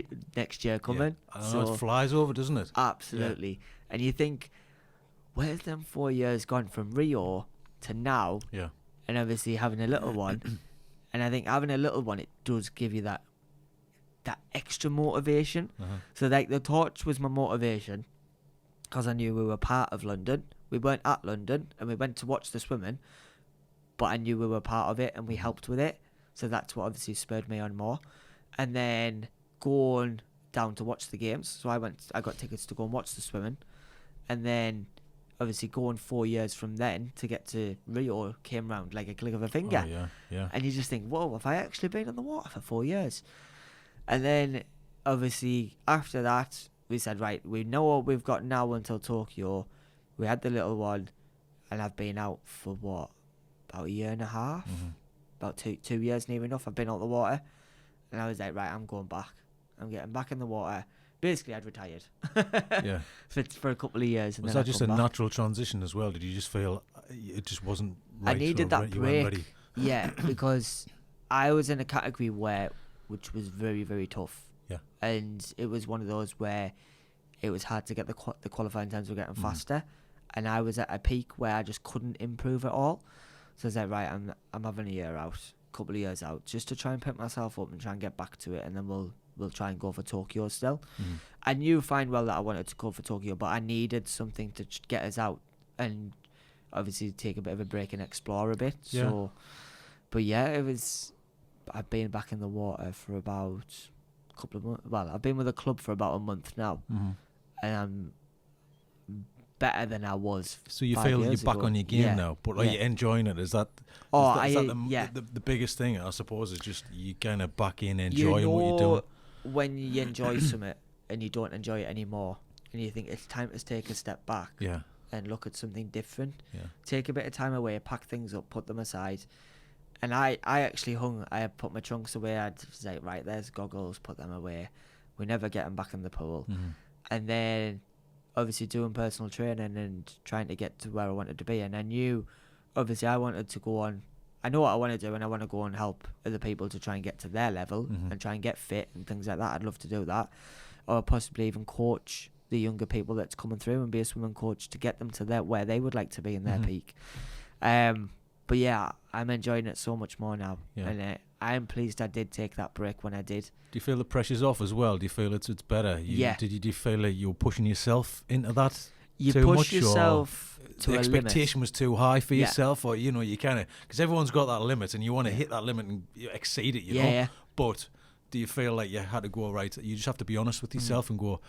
year coming. Yeah. I know, it flies over, doesn't it? Absolutely. Yeah. And you think, where's them 4 years gone from Rio to now? Yeah. And obviously having a little one, and I think having a little one, it does give you that extra motivation. So like the torch was my motivation, because I knew we were part of London. We weren't at London, and we went to watch the swimming, but I knew we were part of it, and we helped with it. So that's what obviously spurred me on more. And then going down to watch the games. So I got tickets to go and watch the swimming, and then obviously going 4 years from then to get to Rio came round like a click of a finger. Oh, yeah. And you just think, whoa, have I actually been on the water for 4 years? And then obviously after that, we said, right, we know what we've got now until Tokyo. We had the little one, and I've been out for what, about a year and a half? About two years near enough. I've been out the water, and I was like, right, I'm going back. I'm getting back in the water. Basically, I'd retired. Yeah. For a couple of years. And was then that just a natural transition as well? Did you just feel it just wasn't right? I needed that you weren't ready? break. Yeah, because I was in a category which was very, very tough. Yeah. And it was one of those where it was hard to get the qualifying times were getting faster, and I was at a peak where I just couldn't improve at all. So I was like, right, I'm having a year out, couple of years out, just to try and pick myself up and try and get back to it, and then we'll try and go for Tokyo still. I knew fine well that I wanted to go for Tokyo, but I needed something to get us out and obviously take a bit of a break and explore a bit. Yeah. So, but yeah, I've been back in the water for about a couple of months. Well, I've been with the club for about a month now, and I'm better than I was. So you feel you're back on your game now, but are you enjoying it? Is that the biggest thing? I suppose it's just you kind of back in enjoying what you're doing. When you enjoy something and you don't enjoy it anymore, and you think it's time to take a step back, and look at something different. Take a bit of time away, pack things up, put them aside. And I actually I put my trunks away. I'd say, right, there's goggles, put them away. We never get them back in the pool. And then obviously doing personal training and trying to get to where I wanted to be. And I knew, obviously, I wanted to go on. I know what I want to do, and I want to go and help other people to try and get to their level and try and get fit and things like that. I'd love to do that. Or possibly even coach the younger people that's coming through and be a swimming coach to get them to where they would like to be in their peak. But yeah, I'm enjoying it so much more now. And I'm pleased I did take that break when I did. Do you feel the pressure's off as well? Do you feel it's better? Do you feel like you're pushing yourself into that too much? You push yourself to a limit. The expectation was too high for yourself, or you kind of, because everyone's got that limit and you want to hit that limit and exceed it, you know. But do you feel like you had to go, right, you just have to be honest with yourself and go,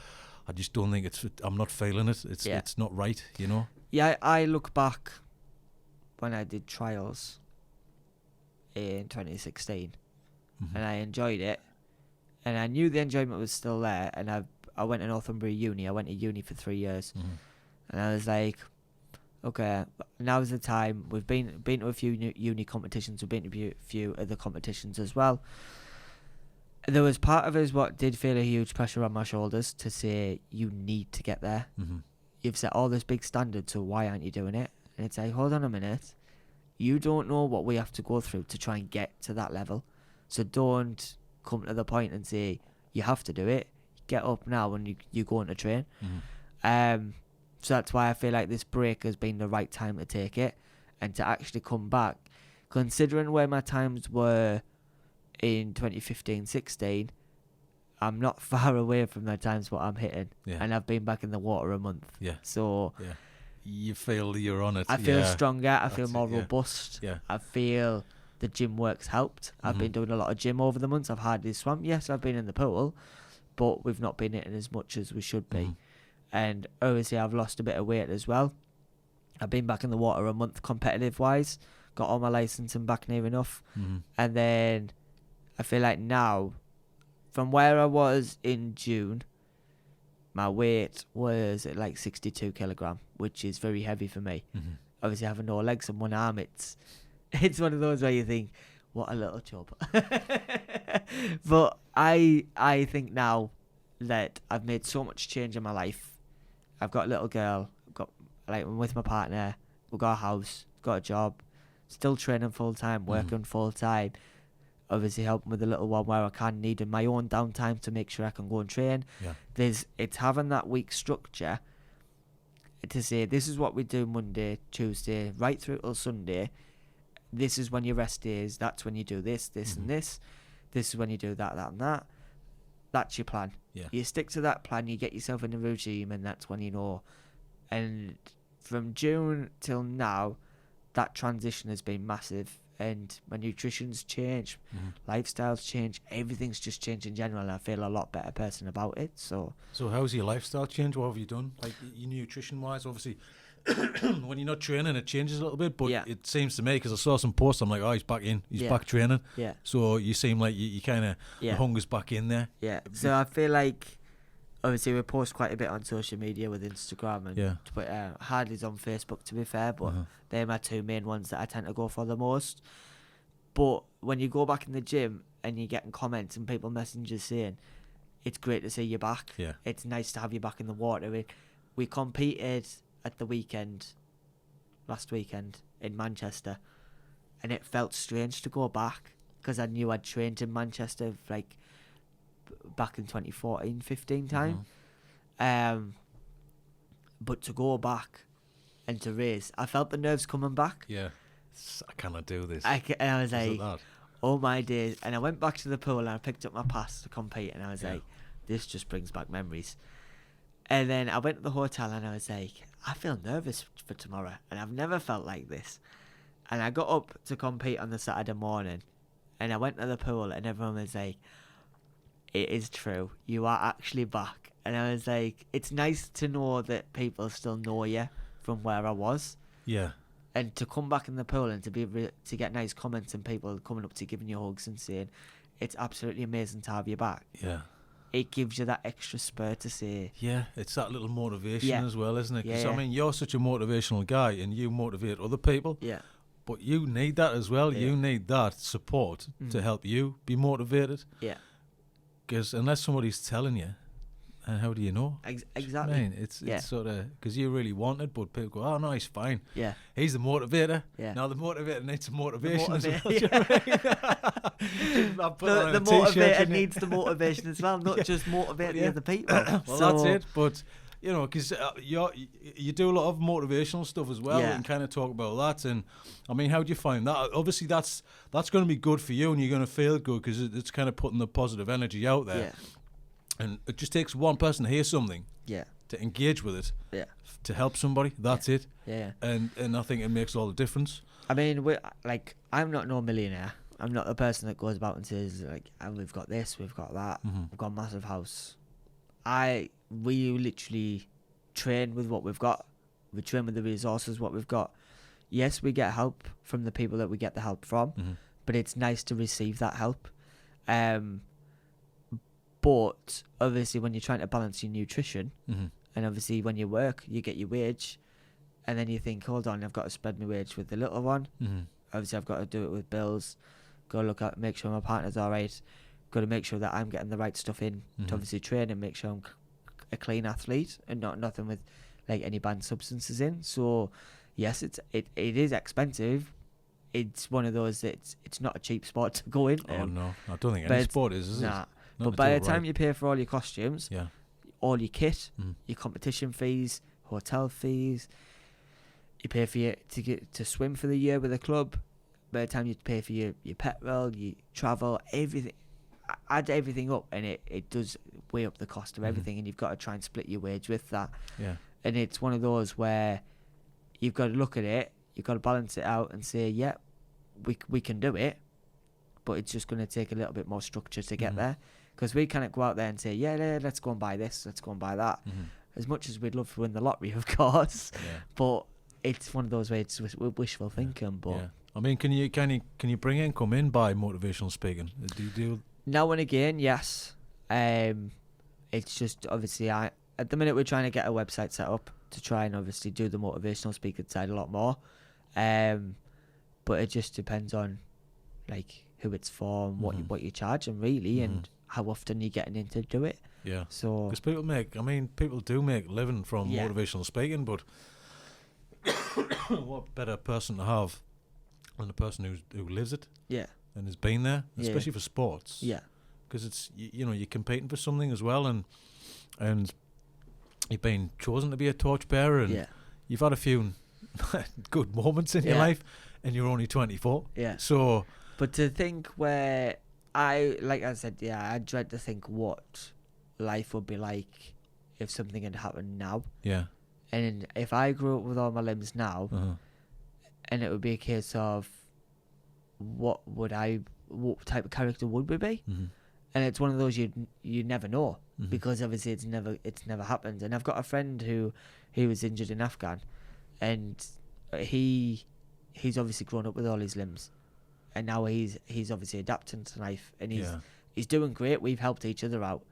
I just don't think I'm not feeling it. It's not right, you know. Yeah, I look back when I did trials in 2016 and I enjoyed it, and I knew the enjoyment was still there, and I went to Northumbria Uni. I went to uni for 3 years, and I was like, okay, now's the time. We've been to a few uni competitions, we've been to a few other competitions as well. There was part of us what did feel a huge pressure on my shoulders to say, you need to get there. You've set all this big standard, so why aren't you doing it? And it's like, hold on a minute. You don't know what we have to go through to try and get to that level. So don't come to the point and say, you have to do it. Get up now and you go on to train. So that's why I feel like this break has been the right time to take it and to actually come back. Considering where my times were in 2015-16, I'm not far away from the times what I'm hitting. And I've been back in the water a month. So... you feel you're on it. I feel stronger. I feel more robust. I feel the gym work's helped. I've been doing a lot of gym over the months. I've hardly swam. Yes, I've been in the pool, but we've not been hitting as much as we should be. And obviously I've lost a bit of weight as well. I've been back in the water a month competitive wise. Got all my licensing back near enough. And then I feel like now, from where I was in June, my weight was at like 62 kilogram, which is very heavy for me. Obviously, having no legs and one arm, it's one of those where you think, what a little chub. But I think now that I've made so much change in my life. I've got a little girl. I'm with my partner. We've got a house. Got a job. Still training full time. Working full time. Obviously helping with the little one where I can, needing my own downtime to make sure I can go and train. It's having that week structure to say, this is what we do Monday, Tuesday, right through till Sunday. This is when your rest is. That's when you do this, and this. This is when you do that, and that. That's your plan. You stick to that plan, you get yourself in a regime, and that's when you know. And from June till now, that transition has been massive. And my nutrition's changed, lifestyle's changed, everything's just changed in general, and I feel a lot better person about it. So how's your lifestyle changed? What have you done? Like your nutrition wise, obviously, when you're not training, it changes a little bit. But it seems to me, because I saw some posts, I'm like, oh, he's back in, he's back training. So you seem like you kind of the hunger's back in there. So I feel like, obviously, we post quite a bit on social media with Instagram and Twitter. Hardly's on Facebook, to be fair, but they're my two main ones that I tend to go for the most. But when you go back in the gym and you're getting comments and people messages saying, it's great to see you back. It's nice to have you back in the water. We competed at the last weekend in Manchester, and it felt strange to go back because I knew I'd trained in Manchester like back in 2014-15 time. But to go back and to race, I felt the nerves coming back. I cannot do this. I was like, oh my days. And I went back to the pool and I picked up my pass to compete, and I was like, this just brings back memories. And then I went to the hotel and I was like, I feel nervous for tomorrow, and I've never felt like this. And I got up to compete on the Saturday morning, and I went to the pool, and everyone was like, it is true, you are actually back. And I was like, it's nice to know that people still know you from where I was. Yeah. And to come back in the pool and to get nice comments and people coming up to you, giving you hugs and saying, it's absolutely amazing to have you back. Yeah. It gives you that extra spur to say... Yeah, it's that little motivation as well, isn't it? Because, I mean, you're such a motivational guy and you motivate other people. Yeah. But you need that as well. Yeah. You need that support to help you be motivated. Yeah. Because unless somebody's telling you, and how do you know? Exactly. I mean, it's sort of... Because you really want it, but people go, oh, no, he's fine. Yeah. He's the motivator. Yeah. Now, the motivator needs some motivation as well. Yeah. The motivator needs the motivation as well, not just motivate the other people. Well, that's it. But, you know, because you do a lot of motivational stuff as well and kind of talk about that. And, I mean, how do you find that? Obviously, that's going to be good for you and you're going to feel good because it's kind of putting the positive energy out there. Yeah. And it just takes one person to hear something, to engage with it, to help somebody. That's it. Yeah. And I think it makes all the difference. I mean, I'm not no millionaire. I'm not the person that goes about and says like, oh, we've got this, we've got that, we've got a massive house. We literally train with what we've got. We train with the resources what we've got. Yes, we get help from the people that we get the help from, but it's nice to receive that help. But obviously when you're trying to balance your nutrition and obviously when you work, you get your wage and then you think, hold on, I've got to spread my wage with the little one. Obviously I've got to do it with bills. Got to look at, make sure my partner's all right. Got to make sure that I'm getting the right stuff in to obviously train and make sure I'm a clean athlete and nothing with like any banned substances in. So yes, it is expensive. It's one of those that it's not a cheap sport to go in. Oh no, I don't think any sport is it? But by the time you pay for all your costumes, all your kit, your competition fees, hotel fees, you pay for to swim for the year with a club. By the time you pay for your petrol, your travel, everything, add everything up, and it does weigh up the cost of everything, and you've got to try and split your wage with that. Yeah. And it's one of those where you've got to look at it, you've got to balance it out and say, yeah, we can do it, but it's just going to take a little bit more structure to get there. Because we can't go out there and say, yeah, let's go and buy this, let's go and buy that. As much as we'd love to win the lottery, of course. Yeah. But it's one of those ways it's wishful thinking. But I mean, can you bring income in by motivational speaking? Do you do? Now and again, yes. It's just obviously at the minute we're trying to get a website set up to try and obviously do the motivational speaking side a lot more. But it just depends on like who it's for and what you charge and really and how often you're getting in to do it. Yeah. So because people do make a living from motivational speaking, but what better person to have than the person who lives it? Yeah. And has been there, especially for sports. Yeah. Because it's you're competing for something as well, and you've been chosen to be a torchbearer, and you've had a few good moments in your life, and you're only 24. Yeah. So, but to think where like I said, I dread to think what life would be like if something had happened now. Yeah. And if I grew up with all my limbs now, and it would be a case of what type of character would we be? And it's one of those you never know because obviously it's never happened. And I've got a friend who was injured in Afghan, and he's obviously grown up with all his limbs, and now he's obviously adapting to life, and he's doing great. We've helped each other out,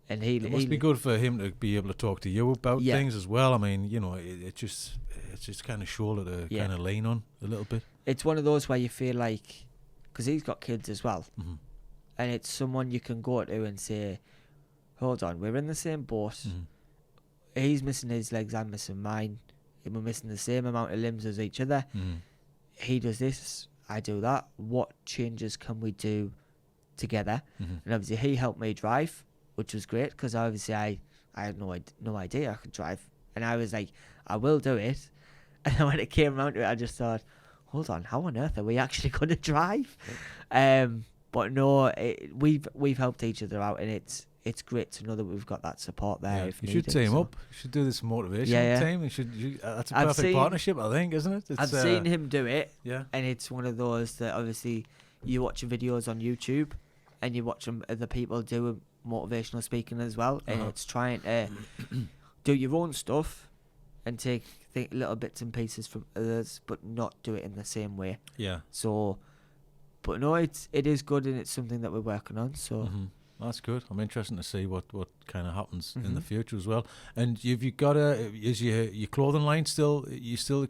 and it must be good for him to be able to talk to you about things as well. I mean, it's just kind of shoulder to kind of lean on a little bit. It's one of those where you feel like, because he's got kids as well, and it's someone you can go to and say, hold on, we're in the same boat. He's missing his legs, I'm missing mine, and we're missing the same amount of limbs as each other. He does this, I do that. What changes can we do together? And obviously he helped me drive, which was great, because obviously I had no idea I could drive, and I was like, I will do it. And when it came around to it, I just thought, hold on, how on earth are we actually going to drive? But no, we've helped each other out, and it's great to know that we've got that support there. Yeah. You should team up. You should do this motivation team. That's a perfect partnership, I think, isn't it? I've seen him do it, and it's one of those that obviously you watch videos on YouTube, and you watch other people do motivational speaking as well, and it's trying to do your own stuff and take little bits and pieces from others, but not do it in the same way. Yeah. So, but no, it is good, and it's something that we're working on. So that's good. I'm interested to see what kind of happens in the future as well. And you got is your clothing line still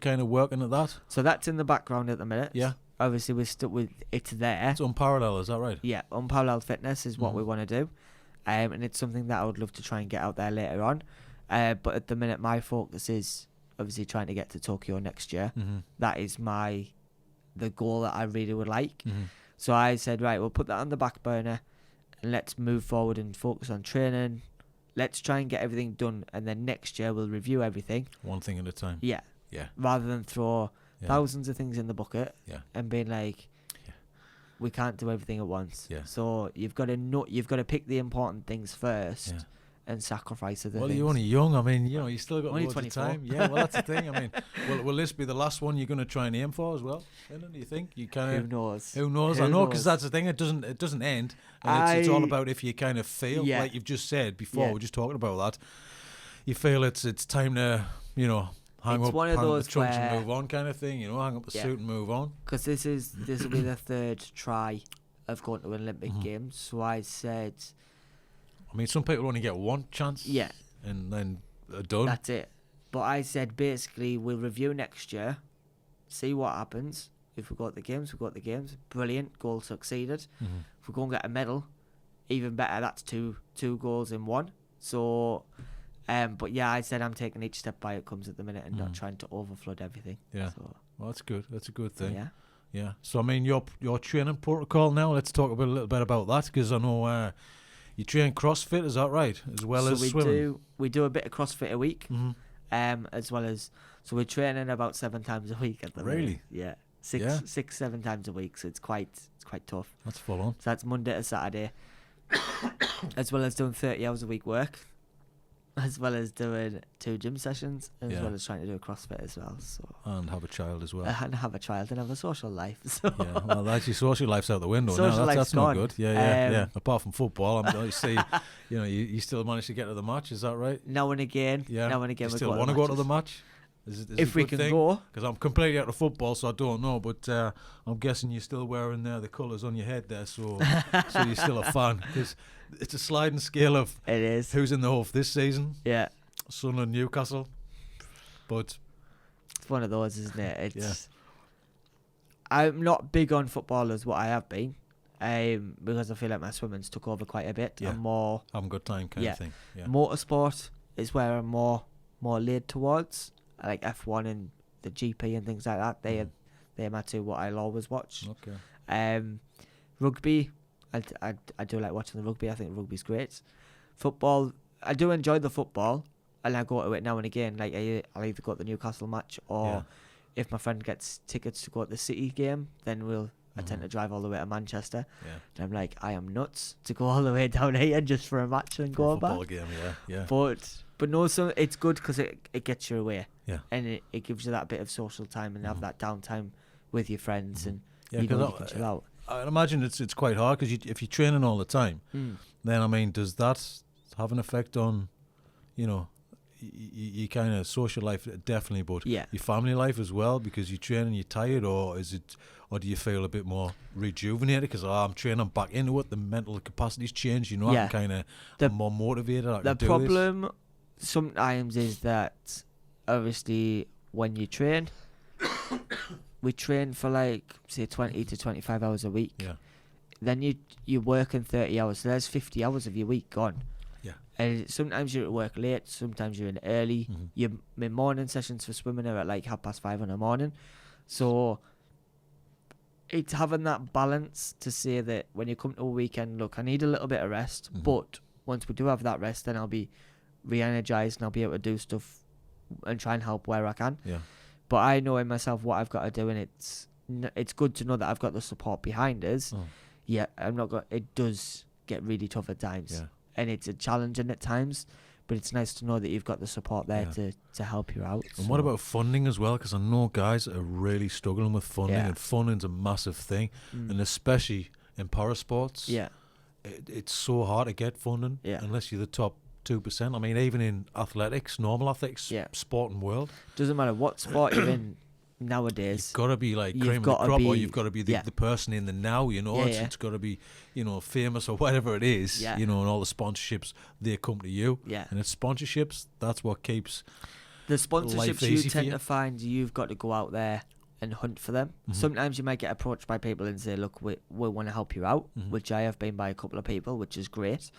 kind of working at that? So that's in the background at the minute. Yeah. Obviously, we're stuck with it there. It's Unparalleled, is that right? Yeah, Unparalleled Fitness is what we want to do. And it's something that I would love to try and get out there later on. But at the minute, my focus is obviously trying to get to Tokyo next year. That is the goal that I really would like. So I said, right, we'll put that on the back burner and let's move forward and focus on training. Let's try and get everything done, and then next year we'll review everything. One thing at a time. Yeah. Yeah. Rather than throw thousands of things in the bucket and being like, we can't do everything at once. Yeah. So you've got to pick the important things first and sacrifice other things. Well, you're only young. I mean, you still got only loads 24. of time. Yeah, well, that's the thing. I mean, will this be the last one you're going to try and aim for as well? Lyndon, do you think? You kind of. Who knows? Who knows? I know, because that's the thing. It doesn't end. And it's all about if you kind of feel, like you've just said before. We're just talking about that. You feel it's time to, hang up the trunks and move on kind of thing, hang up the suit and move on. Because this will be the third try of going to Olympic Games. So I said, I mean, some people only get one chance. Yeah. And then they're done. That's it. But I said, basically, we'll review next year, see what happens. If we got the games, we got the games. Brilliant. Goal succeeded. If we go and get a medal, even better. That's two goals in one. So... but yeah, I said I'm taking each step by it comes at the minute and not trying to overflood everything. Yeah. So, well, that's good. That's a good thing. Yeah. Yeah. So I mean, your training protocol now. Let's talk a little bit about that, because I know you train CrossFit. Is that right? As well as swimming. We do a bit of CrossFit a week. As well as we're training about 7 times a week at the moment. Really? Yeah. 6-7 times a week. So it's quite tough. That's full on. So that's Monday to Saturday. As well as doing 30 hours a week work. As well as doing 2 gym sessions, as well as trying to do a CrossFit as well. So and have a child as well. And have a child and have a social life. So yeah, well, that's your social life's out the window now. That's not good. Yeah. Apart from football, I see. You still manage to get to the match. Is that right? Now and again. Yeah. Now and again. You still want to go to the match? Is if we can go. Because I'm completely out of football, so I don't know. But I'm guessing you're still wearing the colours on your head there, so you're still a fan. Because it's a sliding scale of it is who's in the huff this season. Yeah. Sunderland, Newcastle. But it's one of those, isn't it? It's I'm not big on football as what I have been. Because I feel like my swimming's took over quite a bit. Yeah. I'm more having a good time kind of thing. Yeah. Motorsport is where I'm more laid towards. I like F1 and the GP and things like that. They're my two what I'll always watch. Okay. Rugby, I do like watching the rugby. I think rugby's great. Football, I do enjoy the football, and I go to it now and again. Like I'll either go to the Newcastle match, or if my friend gets tickets to go to the City game, then I tend to drive all the way to Manchester. Yeah. And I'm like, I am nuts to go all the way down here just for a match and go back. Football game, yeah. But no, so it's good because it gets you away. Yeah. And it gives you that bit of social time and have that downtime with your friends and you can chill out. I imagine it's quite hard because if you're training all the time, then I mean, does that have an effect on, your kind of social life? Definitely, but your family life as well, because you train and you're tired, or do you feel a bit more rejuvenated because I'm training, I'm back into it, the mental capacity's changed, I'm kind of more motivated. The problem sometimes is that obviously when you train, we train for like say 20 to 25 hours a week. Yeah. Then you're working 30 hours, so there's 50 hours of your week gone. Yeah. And sometimes you're at work late, sometimes you're in early. Your morning sessions for swimming are at like 5:30 in the morning. So it's having that balance to say that when you come to a weekend, look, I need a little bit of rest, but once we do have that rest, then I'll be re-energized and I'll be able to do stuff and try and help where I can. Yeah. But I know in myself what I've got to do, and it's good to know that I've got the support behind us. Yeah, it does get really tough at times, and it's a challenging at times. But it's nice to know that you've got the support there to help you out. And what about funding as well? Because I know guys are really struggling with funding, and funding's a massive thing, and especially in parasports. Yeah. it's so hard to get funding unless you're the top 2%. I mean, even in athletics, normal athletics, sporting world. Doesn't matter what sport you're in nowadays. You've got to be like cream of the crop, or you've got to be the person in the now, you know. It's got to be, you know, famous or whatever it is, you know, and all the sponsorships, they come to you. Yeah. And it's sponsorships, that's what keeps the sponsorships you tend to find, you've got to go out there and hunt for them. Sometimes you might get approached by people and say, look, we want to help you out, which I have been by a couple of people, which is great.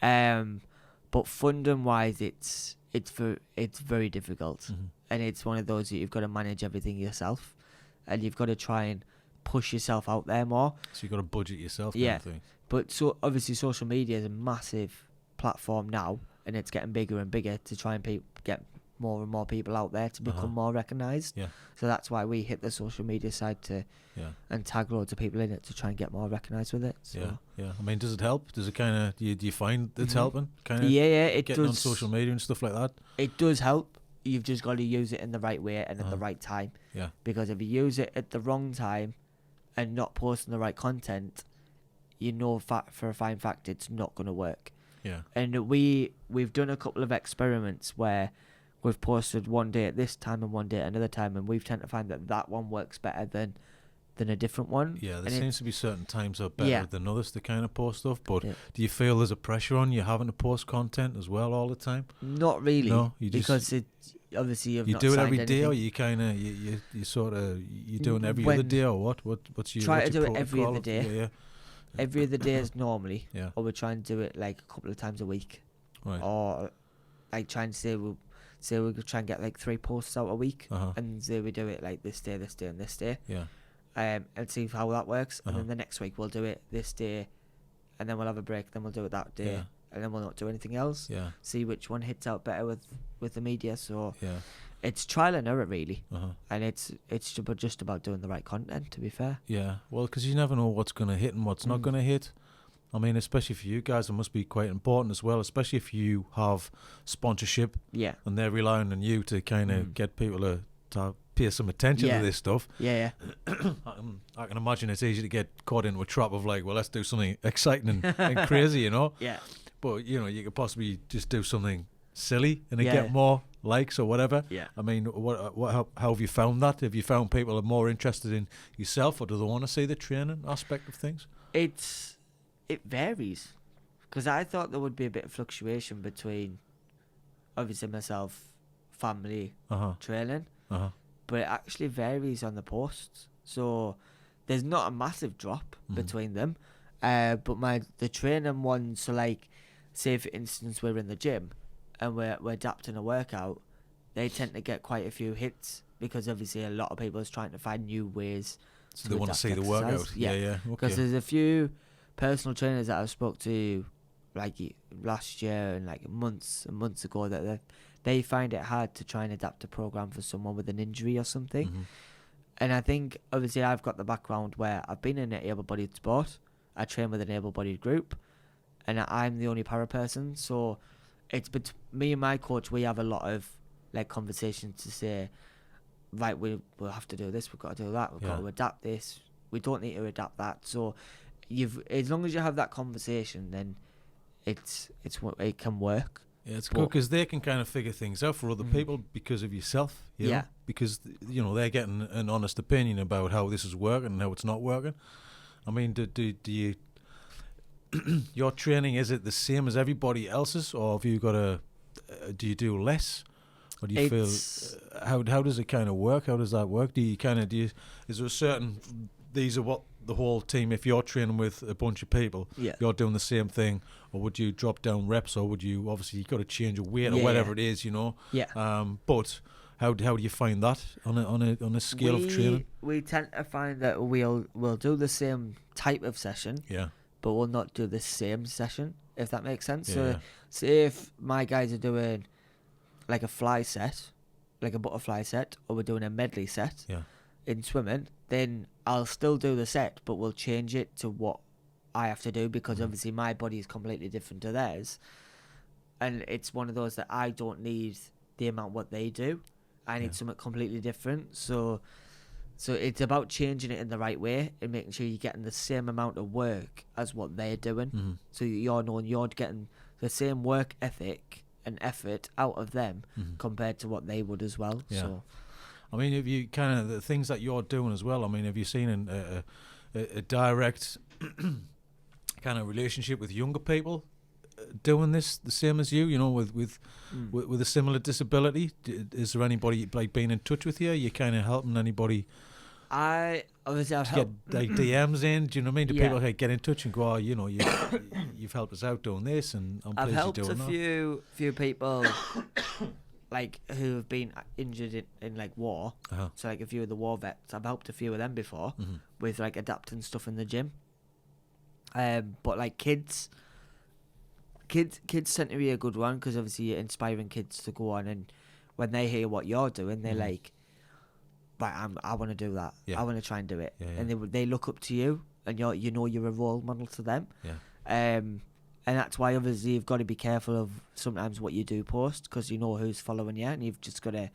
But funding wise, it's very difficult, and it's one of those that you've got to manage everything yourself, and you've got to try and push yourself out there more. So you've got to budget yourself. Yeah, kind of thing. But so obviously social media is a massive platform now, and it's getting bigger and bigger to try and get more and more people out there to become more recognised. Yeah. So that's why we hit the social media side and tag loads of people in it to try and get more recognised with it. So. Yeah. I mean, does it help? Does it kind of do you find it's helping? Kind of it getting does. On social media and stuff like that. It does help. You've just got to use it in the right way and at the right time. Yeah. Because if you use it at the wrong time and not posting the right content, you know for a fine fact it's not going to work. Yeah. And we've done a couple of experiments where we've posted one day at this time and one day at another time, and we've tend to find that one works better than a different one. Yeah, there seems to be certain times are better than others to kind of post stuff, but do you feel there's a pressure on you having to post content as well all the time? Not really. No, because obviously you do it every day, or you kind of you sort of you're doing every other day, or what's your try to do it every other day. Yeah. Every other day is normally, or we try and do it like a couple of times a week, right? Or like try and say we could try and get like 3 posts out a week, and say we do it like this day, and this day. Yeah. And see how that works. And then the next week we'll do it this day, and then we'll have a break. Then we'll do it that day, and then we'll not do anything else. Yeah. See which one hits out better with the media. So it's trial and error really, and it's just about doing the right content. To be fair. Yeah. Well, because you never know what's going to hit and what's not going to hit. I mean, especially for you guys, it must be quite important as well, especially if you have sponsorship and they're relying on you to kind of get people to pay some attention to this stuff. Yeah. I can imagine it's easy to get caught into a trap of like, well, let's do something exciting and crazy, you know? Yeah. But, you know, you could possibly just do something silly and get more likes or whatever. Yeah. I mean, how have you found that? Have you found people are more interested in yourself, or do they want to see the training aspect of things? It varies, because I thought there would be a bit of fluctuation between, obviously, myself, family, training, but it actually varies on the posts. So there's not a massive drop between them, but the training ones. So like, say for instance, we're in the gym and we're adapting a workout, they tend to get quite a few hits because obviously a lot of people is trying to find new ways. So they want to see the workout. Yeah. Because there's a few personal trainers that I've spoke to like last year and like months and months ago that they find it hard to try and adapt a program for someone with an injury or something. And I think obviously I've got the background where I've been in an able-bodied sport, I train with an able-bodied group, and I'm the only para person, so it's me and my coach, we have a lot of like conversations to say, right, we'll have to do this, we've got to do that, we've got to adapt this, we don't need to adapt that. So as long as you have that conversation, then it can work. Yeah, it's good because they can kind of figure things out for other people because of yourself. You know? Because they're getting an honest opinion about how this is working and how it's not working. I mean, do you your training, is it the same as everybody else's, or have you got do you do less? Or do you feel how does it kind of work? How does that work? Is there a certain, these are what the whole team, if you're training with a bunch of people, you're doing the same thing, or would you drop down reps, or would you, obviously you got to change a weight or whatever it is, but how do you find that on a scale of training? We tend to find that we'll do the same type of session, but we'll not do the same session, if that makes sense. Say if my guys are doing like a fly set, like a butterfly set, or we're doing a medley set in swimming, then I'll still do the set, but we'll change it to what I have to do, because obviously my body is completely different to theirs, and it's one of those that I don't need the amount what they do. I need something completely different. So So it's about changing it in the right way and making sure you're getting the same amount of work as what they're doing. So you're knowing you're getting the same work ethic and effort out of them compared to what they would as well. Yeah. So, I mean, if you kind of the things that you're doing as well. I mean, have you seen a direct kind of relationship with younger people doing this the same as you? You know, with a similar disability. Is there anybody like being in touch with you? Are you kind of helping anybody? I've get like DMs in. Do you know what I mean? Do people get in touch and go, oh, you know, you've helped us out doing this, and I've helped a few people like who have been injured in like war. So like a few of the war vets, I've helped a few of them before with like adapting stuff in the gym. But like kids tend to be a good one because obviously you're inspiring kids to go on, and when they hear what you're doing, they're like, right, I want to do that. Yeah. I want to try and do it. Yeah, yeah. And they look up to you, and you're a role model to them. Yeah. And that's why obviously you've got to be careful of sometimes what you do post, because you know who's following you, and you've just got to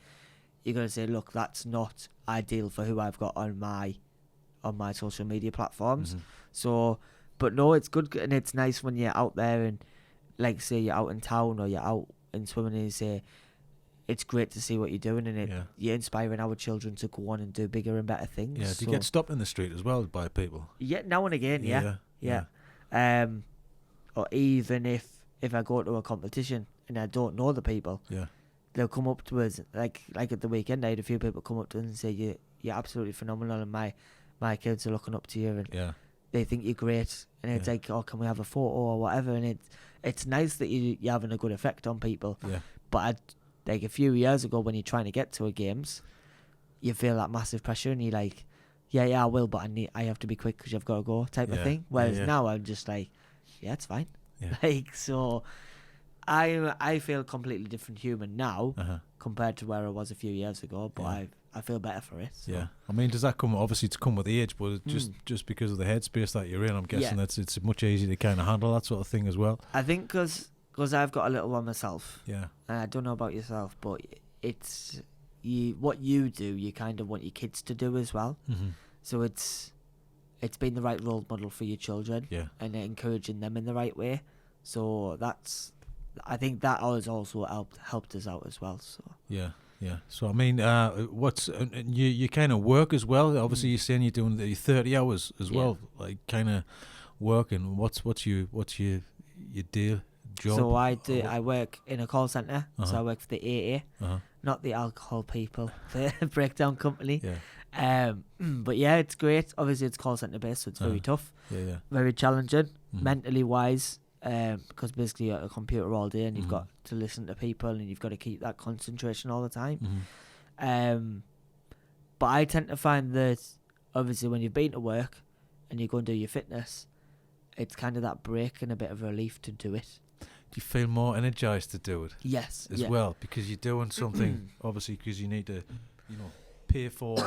say, look, that's not ideal for who I've got on my social media platforms. So, but no, it's good and it's nice when you're out there and like say you're out in town or you're out in swimming and you say, it's great to see what you're doing, and you're inspiring our children to go on and do bigger and better things. Yeah, do you get stopped in the street as well by people? Yeah, now and again, yeah. Or even if I go to a competition and I don't know the people, they'll come up to us. Like at the weekend, I had a few people come up to us and say, you're absolutely phenomenal, and my kids are looking up to you, and they think you're great. And it's like, oh, can we have a photo or whatever? And it's nice that you're having a good effect on people. Yeah. But like a few years ago, when you're trying to get to a games, you feel that massive pressure, and you're like, yeah, I will, but I have to be quick because you've got to go, type of thing. Whereas now I'm just like, yeah, it's fine. Yeah. Like, so I feel completely different human now compared to where I was a few years ago, but I feel better for it. So. Yeah, I mean, does that come obviously to come with age, but just because of the headspace that you're in, I'm guessing it's much easier to kind of handle that sort of thing as well. I think because I've got a little one myself. Yeah. And I don't know about yourself, but it's what you do, you kind of want your kids to do as well. So it's been the right role model for your children, and encouraging them in the right way. So I think that has also helped us out as well. So yeah. So I mean, you kind of work as well. Obviously, you're saying you're doing the 30 hours as well, like kind of working. What's your deal? Job? So I work in a call centre. So I work for the AA, not the alcohol people, the breakdown company. But yeah, it's great. Obviously, it's call centre based, so it's very tough. Very challenging, mentally wise, because basically you're at a computer all day and you've got to listen to people and you've got to keep that concentration all the time. But I tend to find that obviously when you've been to work and you go and do your fitness, it's kind of that break and a bit of relief to do it. Do you feel more energized to do it? Yes. As well, because you're doing something, obviously, because you need to, pay for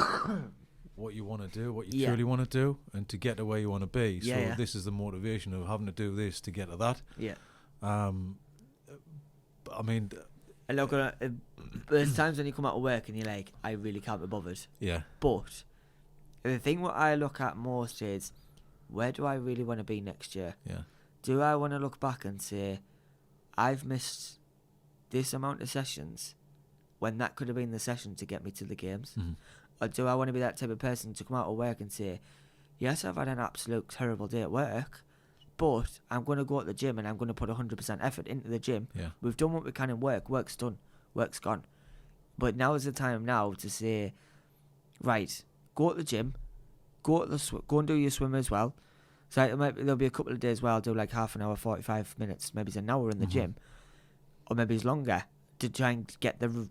what you want to do, what you truly want to do, and to get to where you want to be. So this is the motivation of having to do this to get to that. Yeah. I mean... And look, there's times when you come out of work and you're like, I really can't be bothered. Yeah. But the thing what I look at most is, where do I really want to be next year? Yeah. Do I want to look back and say, I've missed this amount of sessions when that could have been the session to get me to the games? Or do I want to be that type of person to come out of work and say, yes, I've had an absolute terrible day at work, but I'm going to go at the gym and I'm going to put 100% effort into the gym. Yeah. We've done what we can in work. Work's done. Work's gone. But now is the time now to say, right, go at the gym, go and do your swim as well. So there'll be a couple of days where I'll do like half an hour, 45 minutes, maybe it's an hour in the gym, or maybe it's longer, to try and get the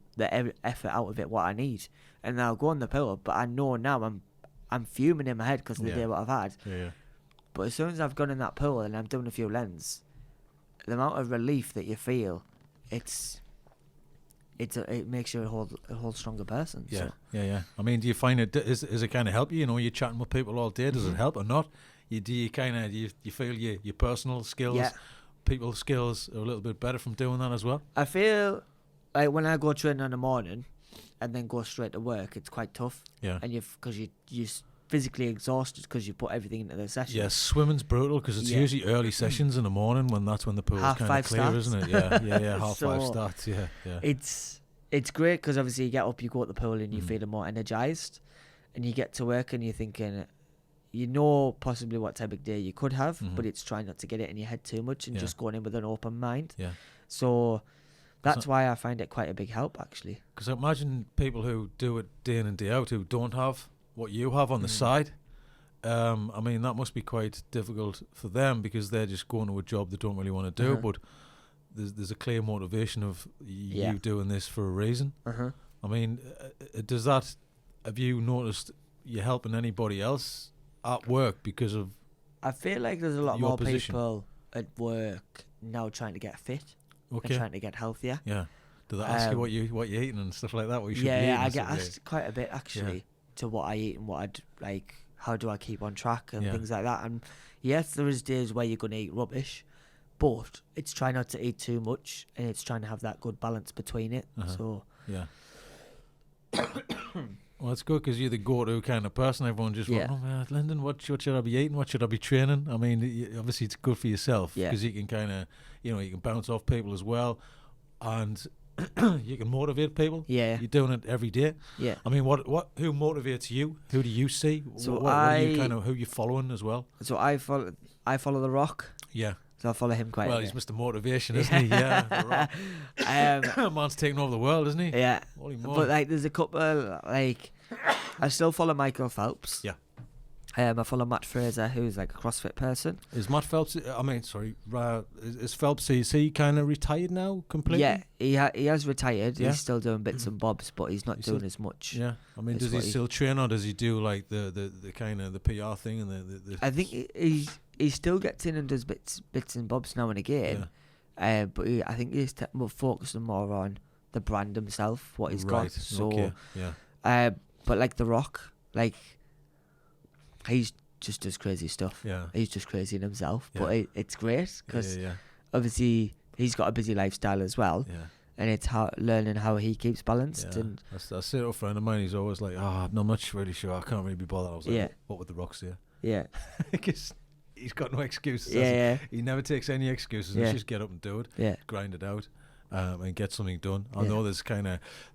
effort out of it, what I need. And then I'll go on the pillow, but I know now I'm fuming in my head because of the day what I've had. Yeah. But as soon as I've gone in that pool and I'm doing a few lens, the amount of relief that you feel, it makes you a whole stronger person. Yeah, so. Yeah. I mean, do you find is it kind of help you? You're chatting with people all day. Does it help or not? You feel your personal skills, people skills are a little bit better from doing that as well? I feel like when I go training in the morning, and then go straight to work, it's quite tough. Yeah. And because you're physically exhausted because you put everything into the session. Yeah, swimming's brutal because it's usually early sessions in the morning when the pool's kind of clear, starts. isn't it? Yeah. 5:30 starts. Yeah. It's great because obviously you get up, you go to the pool, and you feel more energized, and you get to work and you're thinking, possibly what type of day you could have, but it's trying not to get it in your head too much and just going in with an open mind. Yeah. So that's why I find it quite a big help, actually. Because I imagine people who do it day in and day out who don't have what you have on the side. I mean, that must be quite difficult for them because they're just going to a job they don't really want to do, but there's a clear motivation of you doing this for a reason. I mean, have you noticed you're helping anybody else at work because of I feel like there's a lot more position? People at work now trying to get fit and trying to get healthier. Yeah. Do they ask you what you're eating and stuff like that? What you should be eating? Yeah, I get asked quite a bit actually to what I eat and what I'd like. How do I keep on track and things like that? And yes, there is days where you're gonna eat rubbish, but it's trying not to eat too much and it's trying to have that good balance between it. So yeah. Well, it's good because you're the go-to kind of person. Everyone just wants, oh man, Lyndon, what should I be eating? What should I be training? I mean, obviously it's good for yourself because you can kind of, you can bounce off people as well, and you can motivate people. Yeah, you're doing it every day. Yeah, I mean, who motivates you? Who do you see? So what are you who you following as well? So I follow The Rock. Yeah. So I follow him quite a bit. Well, he's Mr. Motivation, isn't he? Yeah, The Rock. Man's taking over the world, isn't he? Yeah. But like, there's a couple, like, I still follow Michael Phelps. Yeah. I follow Matt Fraser, who's like a CrossFit person. Is Matt Phelps? I mean, sorry, is Phelps? Is he kind of retired now completely? Yeah, he has retired. Yeah? He's still doing bits and bobs, but he's not doing as much. Yeah, I mean, does he still train, or does he do like the kind of the PR thing and the I think he still gets in and does bits and bobs now and again. Yeah. But I think he's focusing more on the brand himself, what he's got. So yeah. But like The Rock, like, he's just does crazy stuff. Yeah. He's just crazy in himself. Yeah. But it's great because obviously he's got a busy lifestyle as well. Yeah. And it's learning how he keeps balanced. Yeah. And I see a friend of mine, he's always like, I'm not really sure. I can't really be bothered. I was like, what would The Rock say? Yeah. Because he's got no excuses. Yeah. He never takes any excuses. He just get up and do it. Yeah. Grind it out. And get something done. I know there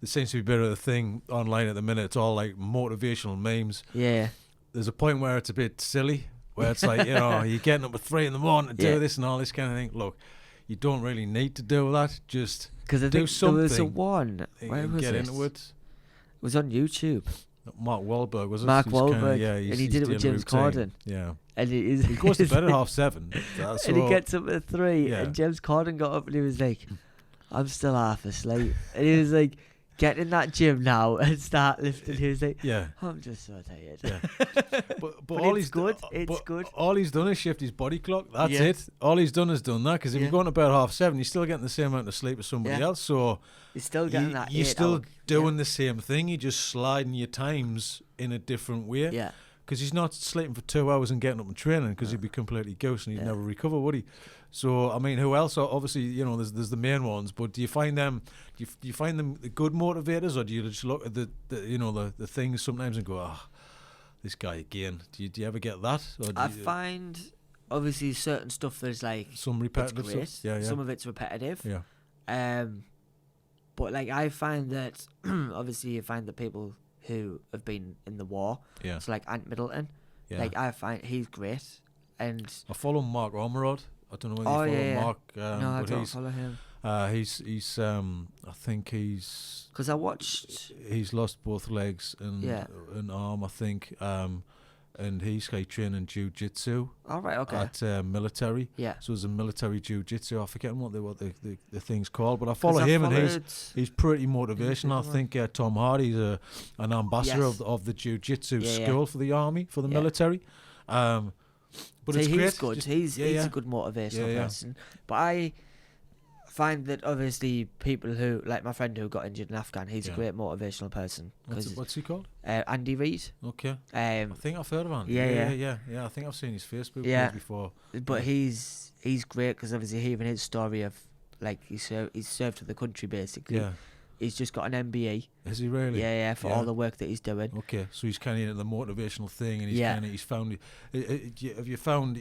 seems to be a bit of a thing online at the minute. It's all like motivational memes. Yeah. There's a point where it's a bit silly, where it's like, you're getting up at 3 a.m. to do this and all this kind of thing. Look, you don't really need to do that. Just do something. There was a one. Where was it? Into it. It was on YouTube. Mark Wahlberg, was it? Mark Wahlberg. And he did it with James Corden. Yeah. And he goes to bed at 7:30. And he gets up at 3. Yeah. And James Corden got up and he was like, I'm still half asleep. And he was like, get in that gym now and start lifting. He was like, I'm just so tired. Yeah. but all he's good. It's good. All he's done is shift his body clock. That's it. All he's done is done that. Because if you're going to bed at 7:30, you're still getting the same amount of sleep as somebody else. So you're still getting that. You're still doing the same thing. You're just sliding your times in a different way. Yeah. Because he's not sleeping for 2 hours and getting up and training, because he'd be completely ghost and he'd never recover, would he? So I mean, who else? Obviously, there's the main ones, but do you find them? Do you find them good motivators, or do you just look at the things sometimes and go, this guy again? Do you ever get that? Or I find obviously certain stuff there's like some repetitive stuff. Yeah. Some of it's repetitive. Yeah. But like I find that obviously you find the people who have been in the war. Yeah. So like Ant Middleton. Yeah. Like I find he's great, and I follow Mark Ormerod. I don't know whether you follow Mark. No, I don't follow him. He's I think he's, because I watched. He's lost both legs and an arm, I think. And he's like training jiu-jitsu. All right, okay. At military. Yeah. So it's a military jiu-jitsu. I forget what the thing's called, but I follow him, and he's pretty motivational. I think Tom Hardy's an ambassador of the jiu-jitsu school for the army, for the military. But so it's he's great. Good. He's a good motivational person. But I find that obviously people who, like my friend who got injured in Afghan, he's a great motivational person. What's he called? Andy Reid. Okay. I think I've heard of him. Yeah. I think I've seen his Facebook page before. But he's great because obviously even his story of like he served to the country basically. Yeah. he's just got an MBE. Is he really? Yeah, for all the work that he's doing. Okay, so he's kind of into the motivational thing, and he's found. Have you found,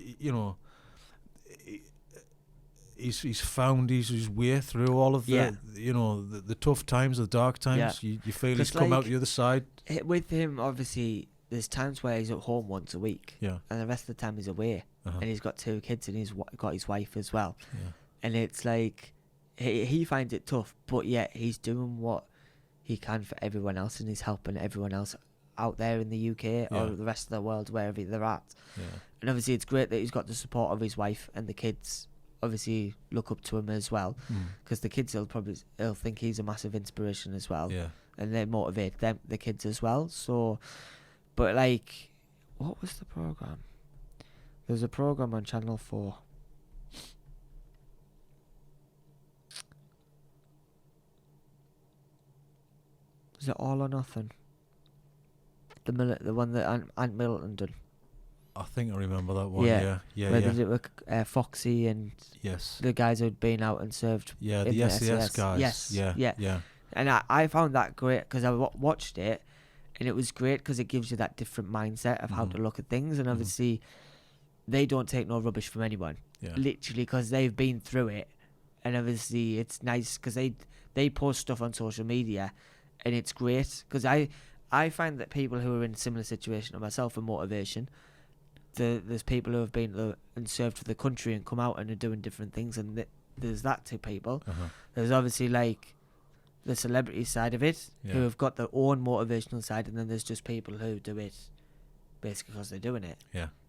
he's found his way through all of the the tough times, the dark times. You feel he's come out the other side. With him, obviously, there's times where he's at home once a week, and the rest of the time he's away, and he's got 2 kids, and he's got his wife as well, and it's like he finds it tough, but yet he's doing what he can for everyone else, and he's helping everyone else out there in the UK or the rest of the world, wherever they're at. And obviously it's great that he's got the support of his wife, and the kids obviously look up to him as well, because the kids will think he's a massive inspiration as well, and they motivate the kids as well. So, but like, what was the program? There was a program on Channel 4. Was it All or Nothing? The one that Aunt Middleton done. I think I remember that one. Yeah. Where they did it with Foxy and the guys who'd been out and served. Yeah, the SAS guys. Yes. Yeah. And I found that great, because I watched it, and it was great because it gives you that different mindset of how to look at things, and obviously they don't take no rubbish from anyone. Literally, because they've been through it, and obviously it's nice because they post stuff on social media, and it's great because I find that people who are in a similar situation to myself for motivation. There's people who have been and served for the country and come out and are doing different things, and there's that to people. There's obviously like the celebrity side of it, who have got their own motivational side, and then there's just people who do it basically because they're doing it.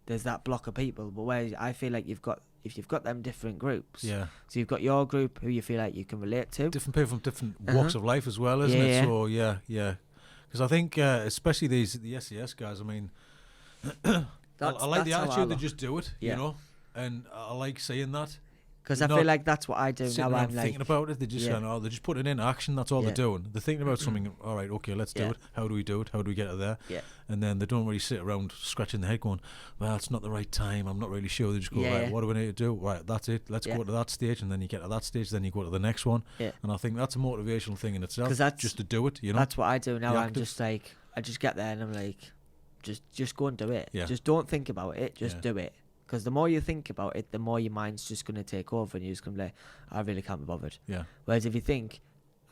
There's that block of people, but where I feel like if you've got them different groups, so you've got your group who you feel like you can relate to, different people from different walks of life as well, isn't it? So because I think especially the SAS guys, I mean. I like the attitude, they just do it, you know, and I like saying that. Because I feel like that's what I do now. I'm thinking about it. They just they're just putting it in action. That's all they're doing. They're thinking about something. All right, okay, let's do it. How do we do it? How do we get it there? And then they don't really sit around scratching their head going, well, it's not the right time. I'm not really sure. They just go, right, what do we need to do? Right, that's it. Let's go to that stage. And then you get to that stage. Then you go to the next one. And I think that's a motivational thing in itself. Just to do it, you know. That's what I do now. I'm just like, I just get there and I'm like, just go and do it. Just don't think about it. Just do it. Because the more you think about it, the more your mind's just going to take over, and you're just going to be like, I really can't be bothered. Whereas if you think,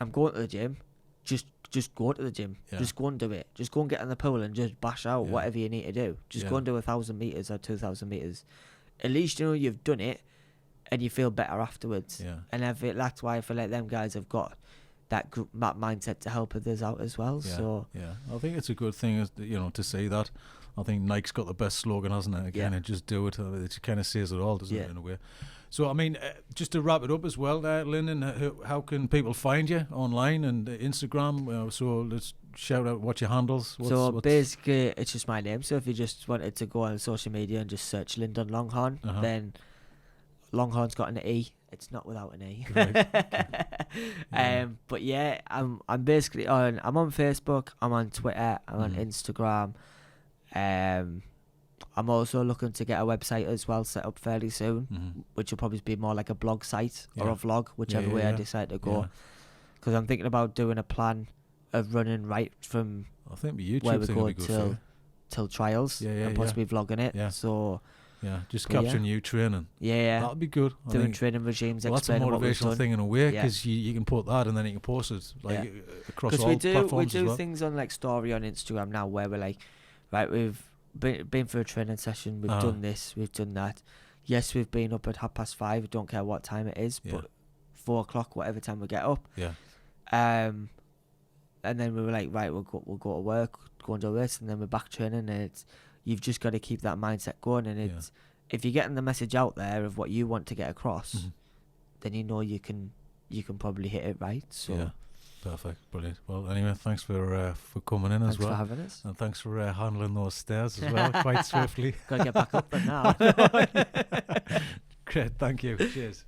I'm going to the gym, just go to the gym. Just go and do it. Just go and get in the pool and just bash out whatever you need to do. Just go and do 1,000 meters or 2,000 meters. At least you know you've done it, and you feel better afterwards. And that's why I feel like them guys have got that mindset to help others out as well. So I think it's a good thing, you know, to say that. I think Nike's got the best slogan, hasn't it? Again, just do it. It kind of says it all, doesn't it, in a way? So, I mean, just to wrap it up as well, Lyndon, how can people find you online and Instagram? So let's shout out what your handles. Basically, it's just my name. So if you just wanted to go on social media and just search Lyndon Longhorne, then Longhorne's got an E. It's not without an E. Right. But yeah, I'm basically I'm on Facebook, I'm on Twitter, I'm on Instagram. I'm also looking to get a website as well set up fairly soon, which will probably be more like a blog site or a vlog, whichever way I decide to go. Because I'm thinking about doing a plan of running right from where we go till trials and possibly vlogging it. So just capturing you training. That'd be good. Doing training regimes. Well, that's a motivational thing in a way, because you can put that and then you can post it across all platforms. We do things on like story on Instagram now where we're like, right, we've been for a training session, we've done this, we've done that. Yes, we've been up at 5:30, don't care what time it is, but 4 o'clock, whatever time we get up. And then we were like, right, we'll go to work, go and do this, and then we're back training, and you've just got to keep that mindset going, and if you're getting the message out there of what you want to get across, then you know you can probably hit it right. So perfect, brilliant. Well, anyway, thanks for coming in as well. Thanks for having us, and thanks for handling those stairs as well quite swiftly. Gotta get back up there now. Great, thank you. Cheers.